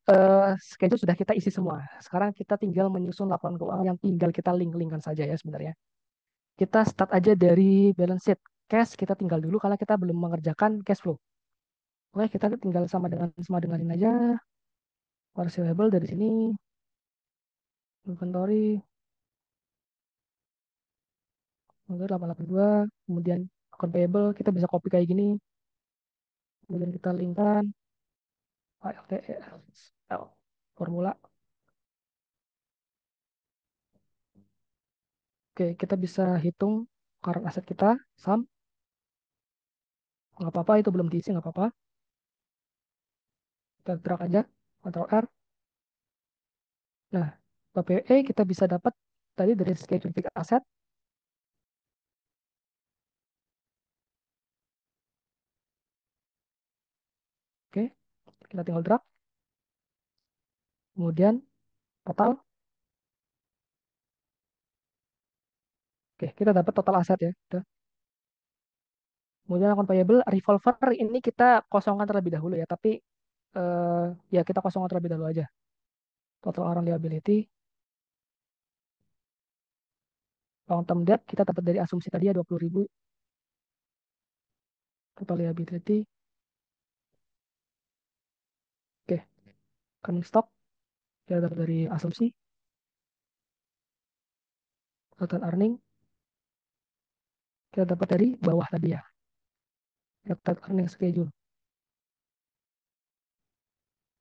schedule sudah kita isi semua. Sekarang kita tinggal menyusun laporan keuangan yang tinggal kita link-linkkan saja ya sebenarnya. Kita start aja dari balance sheet. Cash kita tinggal dulu karena kita belum mengerjakan cash flow. Oke, kita tinggal sama dengan ini aja. Receivable dari sini, inventory, modal 882, kemudian account payable kita bisa copy kayak gini. Kemudian kita linkkan ALTEL formula. Oke, kita bisa hitung current aset kita, sum, nggak apa-apa itu belum diisi nggak apa-apa. Kita drag aja, Ctrl R. Nah, PPE kita bisa dapat tadi dari schedule fixed asset. Oke, kita tinggal drag. Kemudian total. Oke, kita dapat total aset ya. Udah. Kemudian account payable, revolver ini kita kosongkan terlebih dahulu ya. Tapi eh, ya kita kosongkan terlebih dahulu aja. Total orang liability, long term debt kita dapat dari asumsi tadi ya 20.000. Total liability. Oke, coming stock kita dapat dari asumsi. Total earning kita dapat dari bawah tadi ya. Total earning schedule.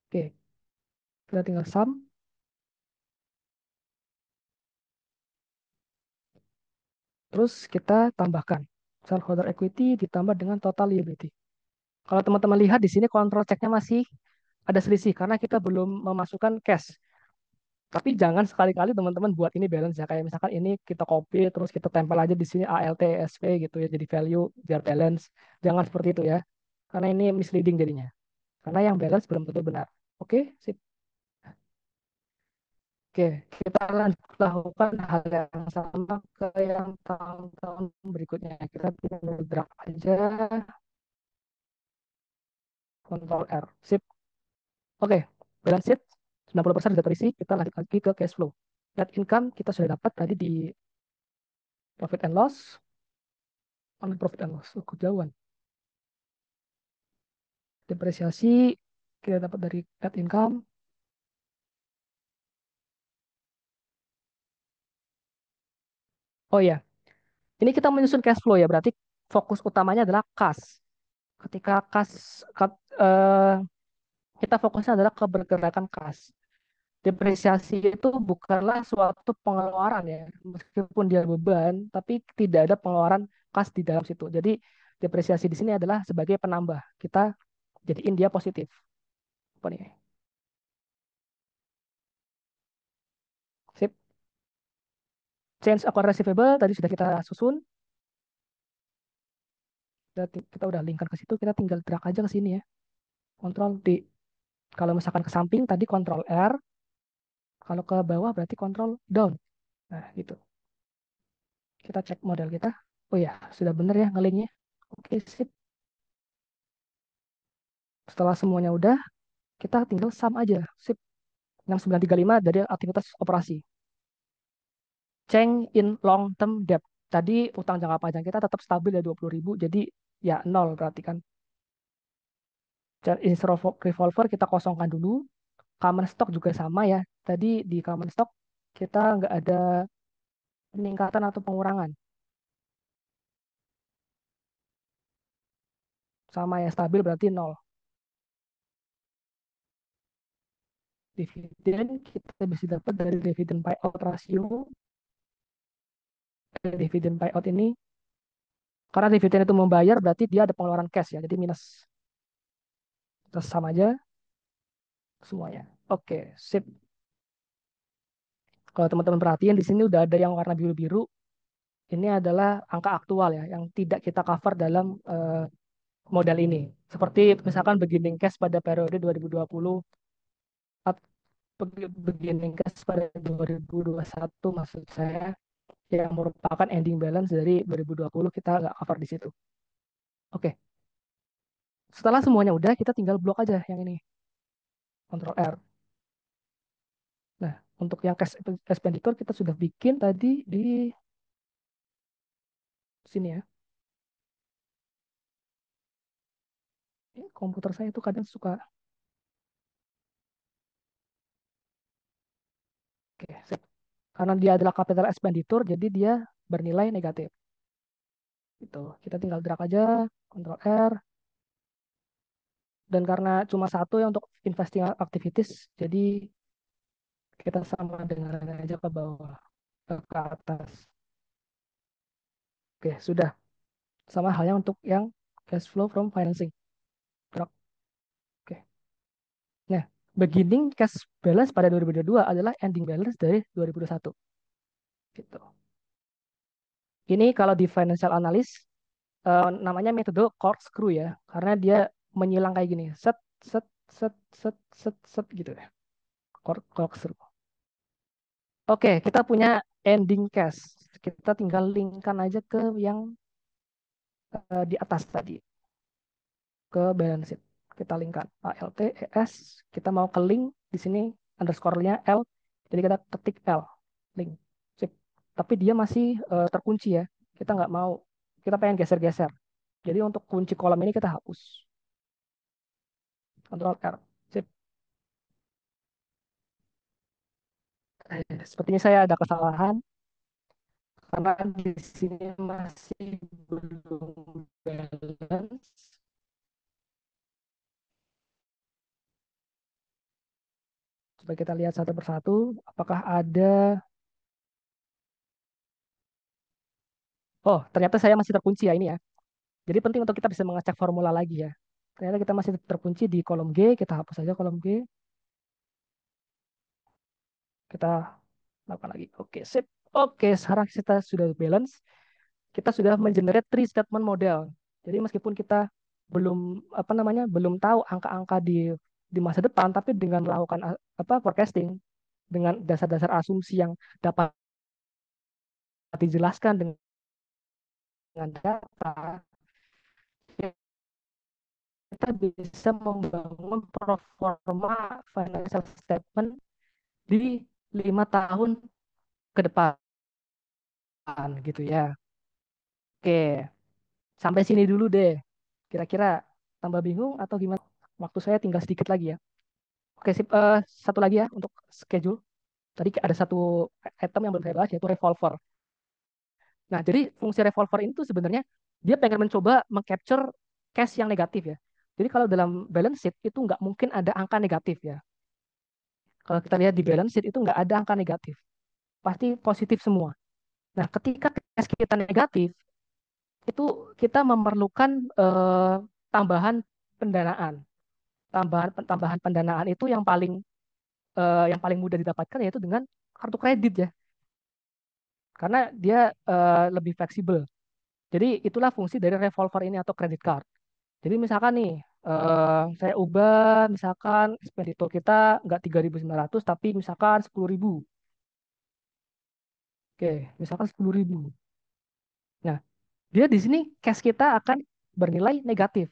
Oke, kita tinggal sum. Terus kita tambahkan shareholder equity ditambah dengan total liability. Kalau teman-teman lihat di sini kontrol ceknya masih ada selisih karena kita belum memasukkan cash. Tapi jangan sekali-kali teman-teman buat ini balance ya. Kayak misalkan ini kita copy terus kita tempel aja di sini ALTSV gitu ya jadi value biar balance. Jangan seperti itu ya. Karena ini misleading jadinya. Karena yang balance belum tentu benar. Oke, sip. Oke, kita lakukan hal yang sama ke yang tahun-tahun berikutnya. Kita tinggal drag aja, Ctrl R. Sip. Oke, balance sheet 90% sudah terisi. Kita lanjut lagi ke cash flow. Net income kita sudah dapat tadi di profit and loss. Online profit and loss. Kejauhan. Depresiasi kita dapat dari net income. Oh ya, ini kita menyusun cash flow ya. Berarti fokus utamanya adalah kas. Ketika kas, eh, kita fokusnya adalah ke pergerakan kas. Depresiasi itu bukanlah suatu pengeluaran ya, meskipun dia beban, tapi tidak ada pengeluaran kas di dalam situ. Jadi depresiasi di sini adalah sebagai penambah. Kita jadiin dia positif. Apa nih? Sip. Change account receivable tadi sudah kita susun. Kita udah linkkan ke situ, kita tinggal drag aja ke sini ya. Kontrol D. Kalau misalkan ke samping tadi kontrol R, Kalau ke bawah berarti control down. Nah, gitu. Kita cek model kita. Oh ya, sudah benar ya ngelinknya. Oke, sip. Setelah semuanya udah, kita tinggal sum aja. Sip. 6935 dari aktivitas operasi. Change in long term debt. Tadi utang jangka panjang kita tetap stabil ya 20.000, jadi ya nol berarti kan. Dan revolver kita kosongkan dulu. Common stock juga sama ya. Tadi di common stock kita nggak ada peningkatan atau pengurangan. Sama ya, stabil berarti nol. Dividen kita bisa dapat dari dividen payout rasio. Dividen payout ini, karena dividen itu membayar berarti dia ada pengeluaran cash ya, jadi minus. Terus sama aja semuanya. Oke, sip. Kalau teman-teman perhatiin di sini udah ada yang warna biru-biru. Ini adalah angka aktual ya, yang tidak kita cover dalam model ini. Seperti misalkan beginning cash pada periode 2020, at- beginning cash pada 2021 maksud saya, yang merupakan ending balance dari 2020 kita nggak cover di situ. Oke, setelah semuanya udah, kita tinggal blok aja yang ini, Ctrl R. Nah, untuk yang cash expenditure kita sudah bikin tadi di sini ya. Ini komputer saya itu kadang suka. Oke, sip. Karena dia adalah capital expenditure, jadi dia bernilai negatif. Itu kita tinggal drag aja, Ctrl R. Dan karena cuma satu ya untuk investing activities, jadi kita sama dengan aja ke bawah, ke atas. Oke, sudah. Sama halnya untuk yang cash flow from financing. Drag. Oke. Nah, beginning cash balance pada 2022 adalah ending balance dari 2021. Gitu. Ini kalau di financial analyst namanya metode corkscrew ya, karena dia menyilang kayak gini, set set set set set set gitu ya. Corkscrew. Oke, kita punya ending cash. Kita tinggal linkkan aja ke yang di atas tadi, ke balance sheet. Kita linkkan ALT, ES, kita mau ke link di sini underscore-nya L, jadi kita ketik L, link. Sip. Tapi dia masih terkunci ya. Kita nggak mau, kita pengen geser-geser. Jadi untuk kunci kolom ini kita hapus. Ctrl R. Sip. Sepertinya saya ada kesalahan karena di sini masih belum balance. Coba kita lihat satu persatu, apakah ada. Oh, ternyata saya masih terkunci ya ini ya. Jadi penting untuk kita bisa mengecek formula lagi ya. Ternyata kita masih terkunci di kolom G, kita hapus saja kolom G, kita lakukan lagi. Oke, sip. Oke, sekarang kita sudah balance, kita sudah mengenerate three statement model. Jadi meskipun kita belum apa namanya, belum tahu angka-angka di masa depan, tapi dengan melakukan forecasting dengan dasar-dasar asumsi yang dapat dijelaskan dengan data, kita bisa membangun performa financial statement di 5 tahun ke depan gitu ya. Oke, sampai sini dulu deh. Kira-kira tambah bingung atau gimana? Waktu saya tinggal sedikit lagi ya. Oke, sip. Satu lagi ya untuk schedule. Tadi ada satu item yang belum saya bahas yaitu revolver. Nah, jadi fungsi revolver ini tuh sebenarnya dia pengen mencoba mengcapture cash yang negatif ya. Jadi kalau dalam balance sheet itu nggak mungkin ada angka negatif ya. Kalau kita lihat di balance sheet itu nggak ada angka negatif. Pasti positif semua. Nah, ketika cash kita negatif, itu kita memerlukan tambahan pendanaan. Tambahan pendanaan itu yang paling mudah didapatkan yaitu dengan kartu kredit ya. Karena dia lebih fleksibel. Jadi itulah fungsi dari revolver ini atau credit card. Jadi misalkan nih, Saya ubah misalkan ekspeditor kita nggak 3.900 tapi misalkan 10.000. Oke, misalkan 10.000. Nah, dia di sini cash kita akan bernilai negatif.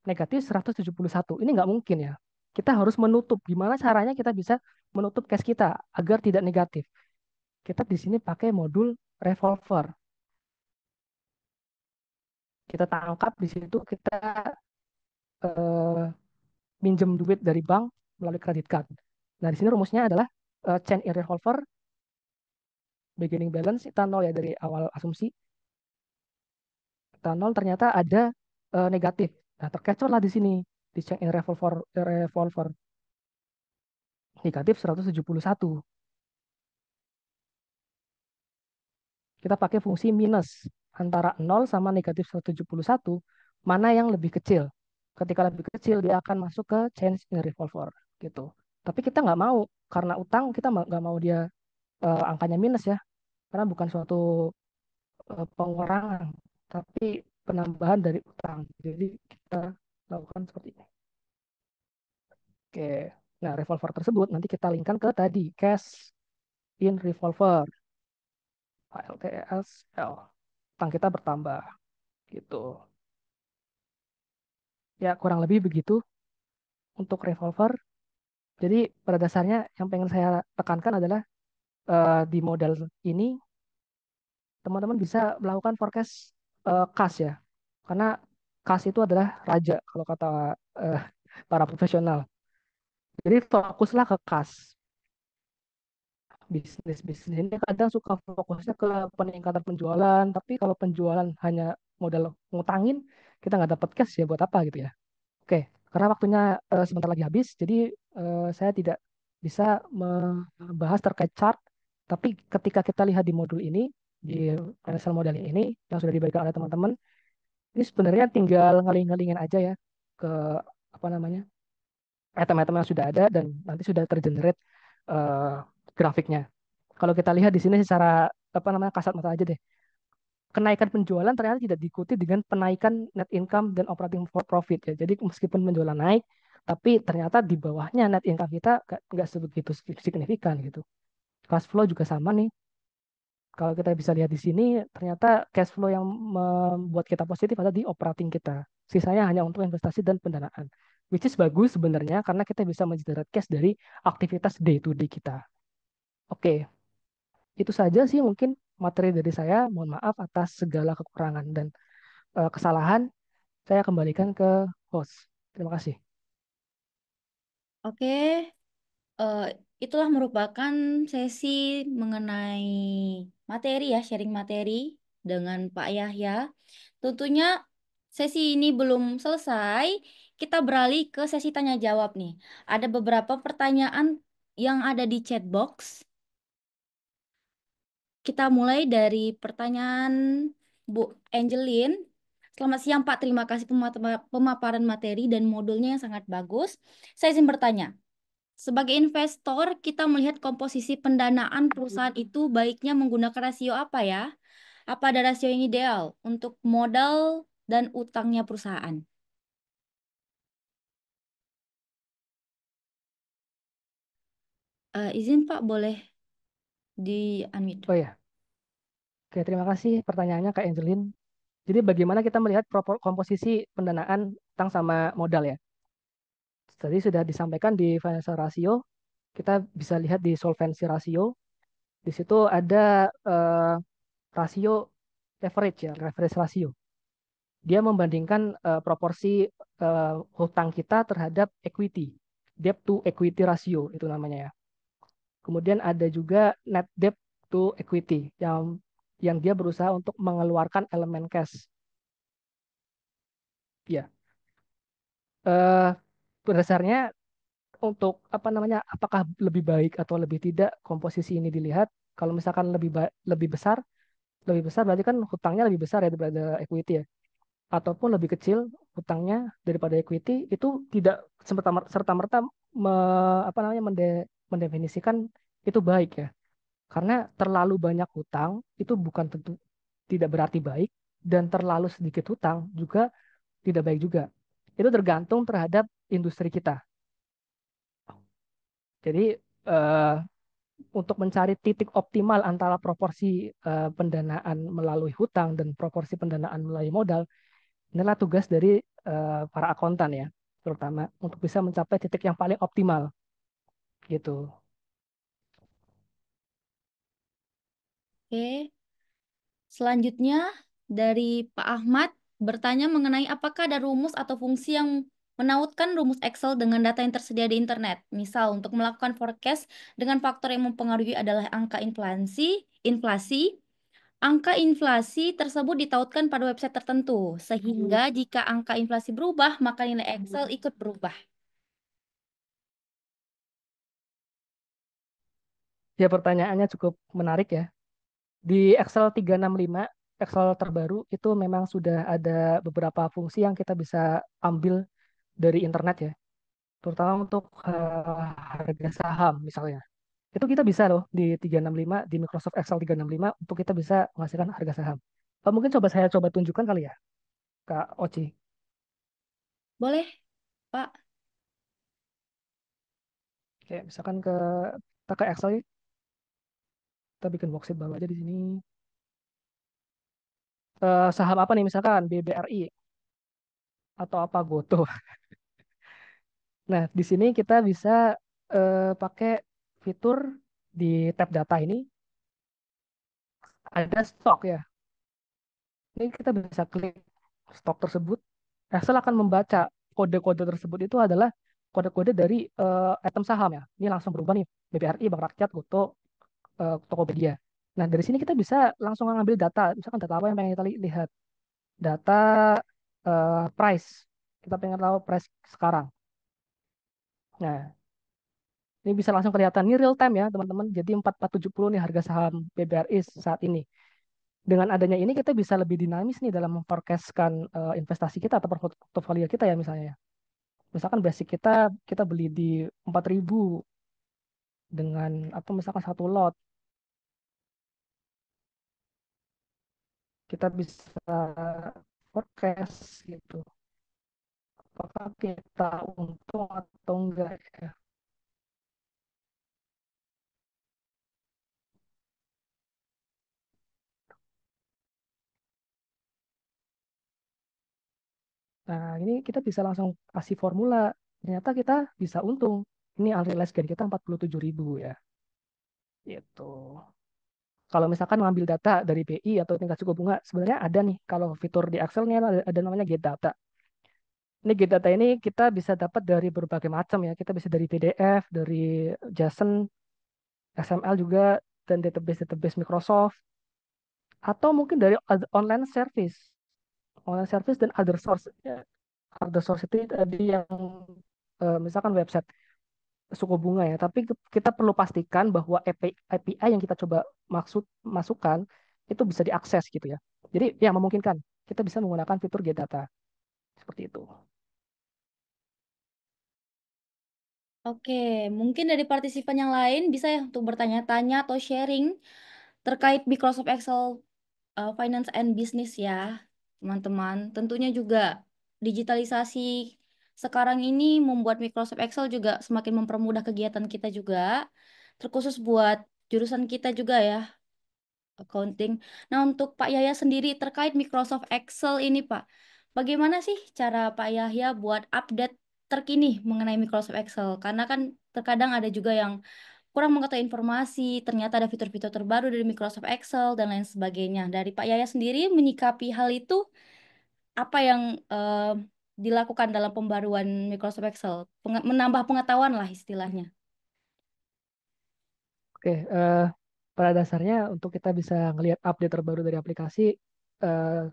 Negatif 171. Ini nggak mungkin ya. Kita harus menutup. Gimana caranya kita bisa menutup cash kita agar tidak negatif? Kita di sini pakai modul revolver. Kita tangkap di situ, kita eh, minjem duit dari bank melalui kredit card. Nah, di sini rumusnya adalah change in revolver, beginning balance, kita nol ya dari awal asumsi. Kita nol ternyata ada negatif. Nah, terkecoh lah di sini. Di change in revolver negatif 171. Kita pakai fungsi minus antara nol sama negatif 171, mana yang lebih kecil. Ketika lebih kecil, dia akan masuk ke change in revolver gitu. Tapi kita nggak mau, karena utang kita nggak mau dia angkanya minus ya, karena bukan suatu pengurangan, tapi penambahan dari utang. Jadi kita lakukan seperti ini. Oke, nah revolver tersebut nanti kita linkkan ke tadi cash in revolver, ALTSL. Utang kita bertambah gitu. Ya kurang lebih begitu untuk revolver. Jadi pada dasarnya yang pengen saya tekankan adalah di model ini teman-teman bisa melakukan forecast kas ya. Karena kas itu adalah raja kalau kata eh, para profesional. Jadi fokuslah ke kas. Bisnis-bisnis ini kadang suka fokusnya ke peningkatan penjualan, tapi kalau penjualan hanya modal ngutangin, kita nggak dapat cash ya buat apa gitu ya. Oke, karena waktunya sebentar lagi habis, jadi saya tidak bisa membahas terkait chart, tapi ketika kita lihat di modul ini, di financial modeling ini, yang sudah diberikan oleh teman-teman, ini sebenarnya tinggal ngeling-ngelingin aja ya ke apa namanya item-item yang sudah ada dan nanti sudah tergenerate eh, grafiknya. Kalau kita lihat di sini secara apa namanya kasat mata aja deh, kenaikan penjualan ternyata tidak diikuti dengan penaikan net income dan operating profit ya. Jadi meskipun penjualan naik, tapi ternyata di bawahnya net income kita nggak sebegitu signifikan gitu. Cash flow juga sama nih. Kalau kita bisa lihat di sini, ternyata cash flow yang membuat kita positif ada di operating kita. Sisanya hanya untuk investasi dan pendanaan. Which is bagus sebenarnya karena kita bisa mengenerate cash dari aktivitas day to day kita. Oke, itu saja sih mungkin materi dari saya. Mohon maaf atas segala kekurangan dan kesalahan. Saya kembalikan ke host. Terima kasih. Oke, eh, itulah merupakan sesi mengenai materi ya, sharing materi dengan Pak Yahya. Tentunya sesi ini belum selesai. Kita beralih ke sesi tanya jawab nih. Ada beberapa pertanyaan yang ada di chat box. Kita mulai dari pertanyaan Bu Angelin. Selamat siang Pak, terima kasih pemaparan materi dan modulnya yang sangat bagus. Saya izin bertanya, sebagai investor, kita melihat komposisi pendanaan perusahaan itu baiknya menggunakan rasio apa ya? Apa ada rasio yang ideal untuk modal dan utangnya perusahaan? Izin Pak, boleh di-unmute. Oh ya, oke terima kasih pertanyaannya Kak Angelin. Jadi bagaimana kita melihat komposisi pendanaan utang sama modal ya? Tadi sudah disampaikan di financial ratio, kita bisa lihat di solvency ratio. Di situ ada rasio leverage ya, leverage ratio. Dia membandingkan proporsi hutang kita terhadap equity, debt to equity ratio itu namanya ya. Kemudian ada juga net debt to equity yang dia berusaha untuk mengeluarkan elemen cash. Ya, eh, berdasarnya untuk apa namanya, apakah lebih baik atau lebih tidak komposisi ini dilihat. Kalau misalkan lebih besar berarti kan hutangnya lebih besar ya daripada equity ya. Ataupun lebih kecil hutangnya daripada equity itu tidak serta-merta apa namanya mendefinisikan itu baik ya. Karena terlalu banyak hutang itu bukan tentu tidak berarti baik dan terlalu sedikit hutang juga tidak baik juga. itu tergantung terhadap industri kita. Jadi eh, untuk mencari titik optimal antara proporsi pendanaan melalui hutang dan proporsi pendanaan melalui modal, inilah tugas dari para akuntan ya, terutama untuk bisa mencapai titik yang paling optimal gitu. Oke. Selanjutnya dari Pak Ahmad bertanya mengenai apakah ada rumus atau fungsi yang menautkan rumus Excel dengan data yang tersedia di internet. Misal untuk melakukan forecast dengan faktor yang mempengaruhi adalah angka inflasi, angka inflasi tersebut ditautkan pada website tertentu. Sehingga jika angka inflasi berubah, maka nilai Excel ikut berubah. Ya pertanyaannya cukup menarik ya. Di Excel 365, Excel terbaru itu memang sudah ada beberapa fungsi yang kita bisa ambil dari internet ya, terutama untuk harga saham misalnya. Itu kita bisa loh di 365 di Microsoft Excel 365 untuk kita bisa menghasilkan harga saham. Mungkin saya coba tunjukkan kali ya, Kak Oci. Boleh, Pak? Kayak misalkan kita ke Excel, kita bikin worksheet baru aja di sini. Saham apa nih misalkan BBRI atau apa Goto. Nah, di sini kita bisa pakai fitur di tab data ini ada stok ya. Ini kita bisa klik stok tersebut. Excel akan membaca kode-kode tersebut itu adalah kode-kode dari item saham ya. Ini langsung berubah nih. BBRI, Bank Rakyat, Goto, Tokopedia. Nah, dari sini kita bisa langsung ngambil data. Misalkan data apa yang pengen kita lihat. Data price. Kita pengen tahu price sekarang. Nah, ini bisa langsung kelihatan. Ini real time ya, teman-teman. Jadi 4470 nih harga saham BBRI saat ini. Dengan adanya ini kita bisa lebih dinamis nih dalam memforecastkan investasi kita atau portofolio kita ya misalnya ya. Misalkan basic kita beli di 4.000 dengan atau misalkan satu lot, kita bisa forecast gitu. Apakah kita untung atau enggak ya. Nah, ini kita bisa langsung kasih formula. Ternyata kita bisa untung. Ini unrealized gain kita 47.000 ya. Itu. Kalau misalkan ngambil data dari BI atau tingkat suku bunga, sebenarnya ada nih. Kalau fitur di Excel nih ada namanya get data. Ini get data ini kita bisa dapat dari berbagai macam ya. Kita bisa dari PDF, dari JSON, XML juga, dan database-database Microsoft, atau mungkin dari online service. Online service dan other source. Ya, other source itu tadi yang misalkan website suku bunga ya. Tapi kita perlu pastikan bahwa API yang kita coba masukkan itu bisa diakses gitu ya. Jadi yang memungkinkan kita bisa menggunakan fitur get data seperti itu. Oke, mungkin dari partisipan yang lain bisa ya untuk bertanya-tanya atau sharing terkait Microsoft Excel Finance and Business ya, teman-teman. Tentunya juga digitalisasi sekarang ini membuat Microsoft Excel juga semakin mempermudah kegiatan kita juga, terkhusus buat jurusan kita juga ya, accounting. Nah, untuk Pak Yahya sendiri terkait Microsoft Excel ini, Pak, bagaimana sih cara Pak Yahya buat update terkini mengenai Microsoft Excel? Karena kan terkadang ada juga yang kurang mengetahui informasi, ternyata ada fitur-fitur terbaru dari Microsoft Excel dan lain sebagainya. Dari Pak Yahya sendiri menyikapi hal itu, apa yang dilakukan dalam pembaruan Microsoft Excel? Menambah pengetahuan lah istilahnya. Oke, pada dasarnya untuk kita bisa ngelihat update terbaru dari aplikasi, eh,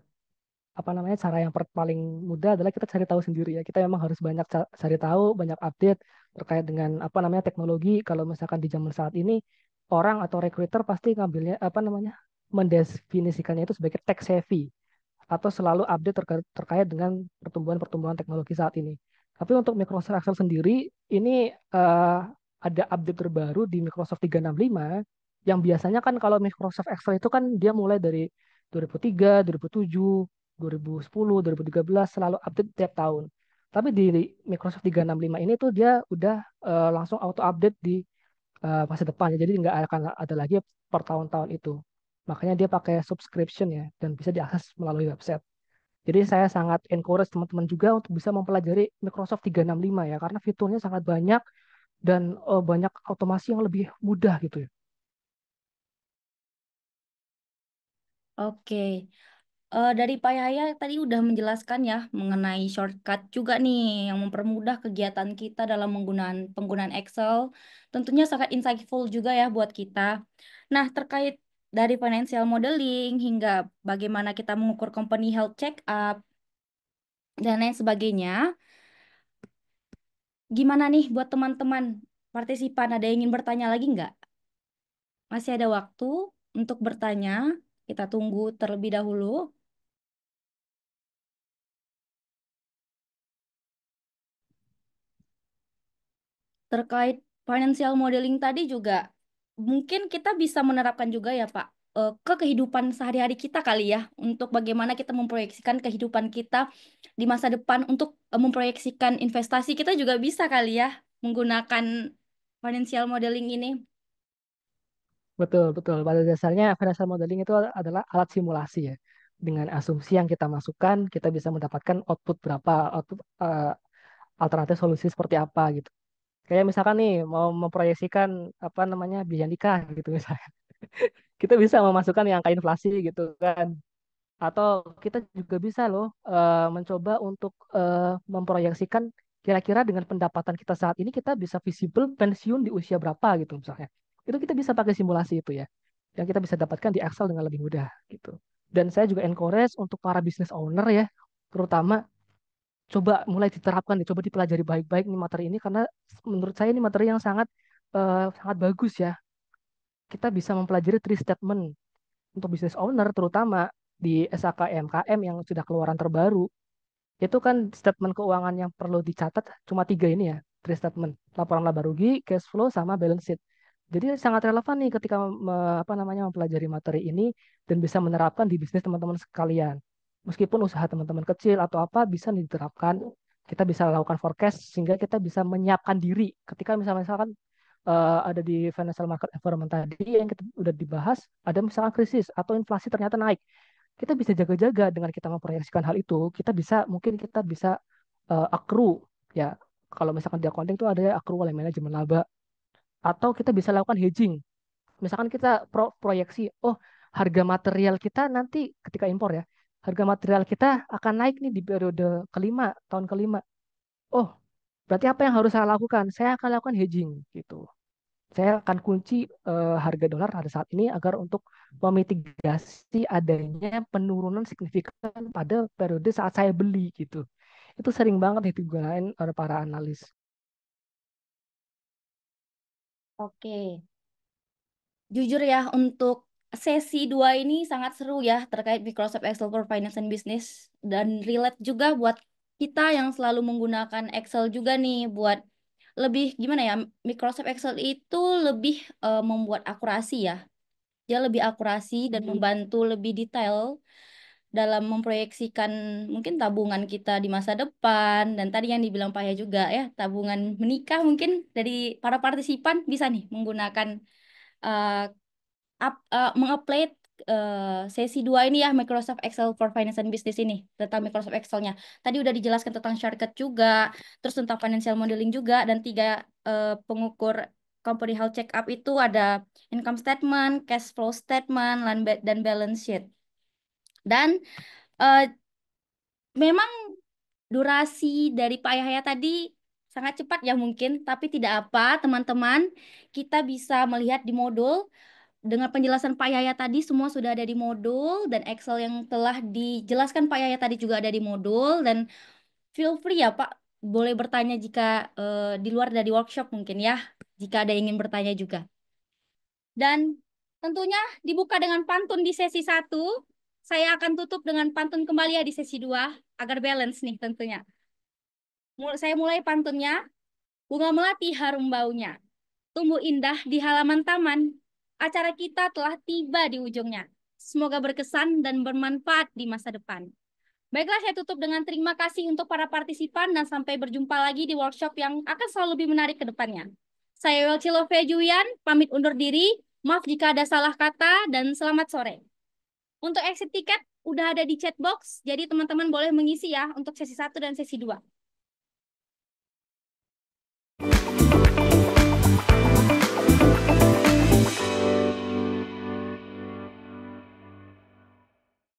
apa namanya cara yang paling mudah adalah kita cari tahu sendiri ya. Kita memang harus banyak cari tahu, banyak update terkait dengan apa namanya teknologi. Kalau misalkan di zaman saat ini orang atau recruiter pasti ngambilnya apa namanya mendefinisikannya itu sebagai tech savvy atau selalu update terkait dengan pertumbuhan-pertumbuhan teknologi saat ini. Tapi untuk Microsoft Excel sendiri, ini ada update terbaru di Microsoft 365 yang biasanya kan kalau Microsoft Excel itu kan dia mulai dari 2003, 2007, 2010, 2013 selalu update tiap tahun. Tapi di Microsoft 365 ini tuh dia udah langsung auto update di masa depan ya. Jadi nggak akan ada lagi per tahun-tahun itu. Makanya dia pakai subscription ya dan bisa diakses melalui website. Jadi saya sangat encourage teman-teman juga untuk bisa mempelajari Microsoft 365 ya karena fiturnya sangat banyak dan banyak otomasi yang lebih mudah gitu ya. Oke. Dari Pak Yahya tadi udah menjelaskan ya mengenai shortcut juga nih yang mempermudah kegiatan kita dalam penggunaan Excel. Tentunya sangat insightful juga ya buat kita. Nah, terkait dari financial modeling hingga bagaimana kita mengukur company health check up dan lain sebagainya. Gimana nih buat teman-teman partisipan? Ada yang ingin bertanya lagi nggak? Masih ada waktu untuk bertanya. Kita tunggu terlebih dahulu. Terkait financial modeling tadi juga mungkin kita bisa menerapkan juga ya Pak ke kehidupan sehari-hari kita kali ya untuk bagaimana kita memproyeksikan kehidupan kita di masa depan untuk memproyeksikan investasi kita juga bisa kali ya menggunakan financial modeling ini. Betul, betul. Pada dasarnya financial modeling itu adalah alat simulasi ya. Dengan asumsi yang kita masukkan, kita bisa mendapatkan output berapa, output alternatif solusi seperti apa gitu. Kayak misalkan nih mau memproyeksikan apa namanya biaya nikah gitu misalnya. Kita bisa memasukkan yang angka inflasi gitu kan. Atau kita juga bisa loh mencoba untuk memproyeksikan kira-kira dengan pendapatan kita saat ini kita bisa visible pensiun di usia berapa gitu misalnya. Itu kita bisa pakai simulasi itu ya. Yang kita bisa dapatkan di Excel dengan lebih mudah gitu. Dan saya juga encourage untuk para business owner ya, terutama coba mulai diterapkan, coba dipelajari baik-baik nih materi ini karena menurut saya ini materi yang sangat sangat bagus ya. Kita bisa mempelajari three statement untuk business owner terutama di SAK MKM yang sudah keluaran terbaru. Itu kan statement keuangan yang perlu dicatat cuma tiga ini ya, three statement, laporan laba rugi, cash flow, sama balance sheet. Jadi sangat relevan nih ketika apa namanya mempelajari materi ini dan bisa menerapkan di bisnis teman-teman sekalian. Meskipun usaha teman-teman kecil atau apa bisa diterapkan, kita bisa lakukan forecast sehingga kita bisa menyiapkan diri ketika misalkan ada di financial market environment tadi yang kita udah dibahas, ada misalkan krisis atau inflasi ternyata naik, kita bisa jaga-jaga dengan kita memproyeksikan hal itu. Kita bisa mungkin kita bisa accrue ya. Kalau misalkan di accounting itu ada accrual yang manajemen laba atau kita bisa lakukan hedging. Misalkan kita proyeksi, oh harga material kita nanti ketika impor ya, harga material kita akan naik nih di periode kelima, tahun kelima. Oh, berarti apa yang harus saya lakukan? Saya akan lakukan hedging gitu. Saya akan kunci harga dolar pada saat ini agar untuk memitigasi adanya penurunan signifikan pada periode saat saya beli gitu. Itu sering banget nih digunakan oleh para analis. Oke. Jujur ya, untuk sesi 2 ini sangat seru ya terkait Microsoft Excel for Finance and Business dan relate juga buat kita yang selalu menggunakan Excel juga nih buat lebih gimana ya, Microsoft Excel itu lebih membuat akurasi ya. Dia lebih akurasi dan membantu lebih detail dalam memproyeksikan mungkin tabungan kita di masa depan dan tadi yang dibilang Pak ya juga ya, tabungan menikah mungkin dari para partisipan bisa nih menggunakan eh, mengupload sesi 2 ini ya Microsoft Excel for Finance and Business ini tentang Microsoft Excel-nya. Tadi udah dijelaskan tentang shortcut juga, terus tentang financial modeling juga dan tiga pengukur company health check up itu ada income statement, cash flow statement, dan balance sheet. Dan eh, memang durasi dari Pak Yahya tadi sangat cepat ya mungkin, tapi tidak apa teman-teman, kita bisa melihat di modul dengan penjelasan Pak Yaya tadi semua sudah ada di modul dan Excel yang telah dijelaskan Pak Yaya tadi juga ada di modul dan feel free ya Pak boleh bertanya jika di luar dari workshop mungkin ya jika ada yang ingin bertanya juga. Dan tentunya dibuka dengan pantun di sesi 1. Saya akan tutup dengan pantun kembali ya di sesi 2 agar balance nih tentunya. Saya mulai pantunnya. Bunga melati harum baunya. Tumbuh indah di halaman taman. Acara kita telah tiba di ujungnya. Semoga berkesan dan bermanfaat di masa depan. Baiklah, saya tutup dengan terima kasih untuk para partisipan dan sampai berjumpa lagi di workshop yang akan selalu lebih menarik ke depannya. Saya Welci Lovia Julian, pamit undur diri. Maaf jika ada salah kata dan selamat sore. Untuk exit tiket udah ada di chat box, jadi teman-teman boleh mengisi ya untuk sesi 1 dan sesi 2.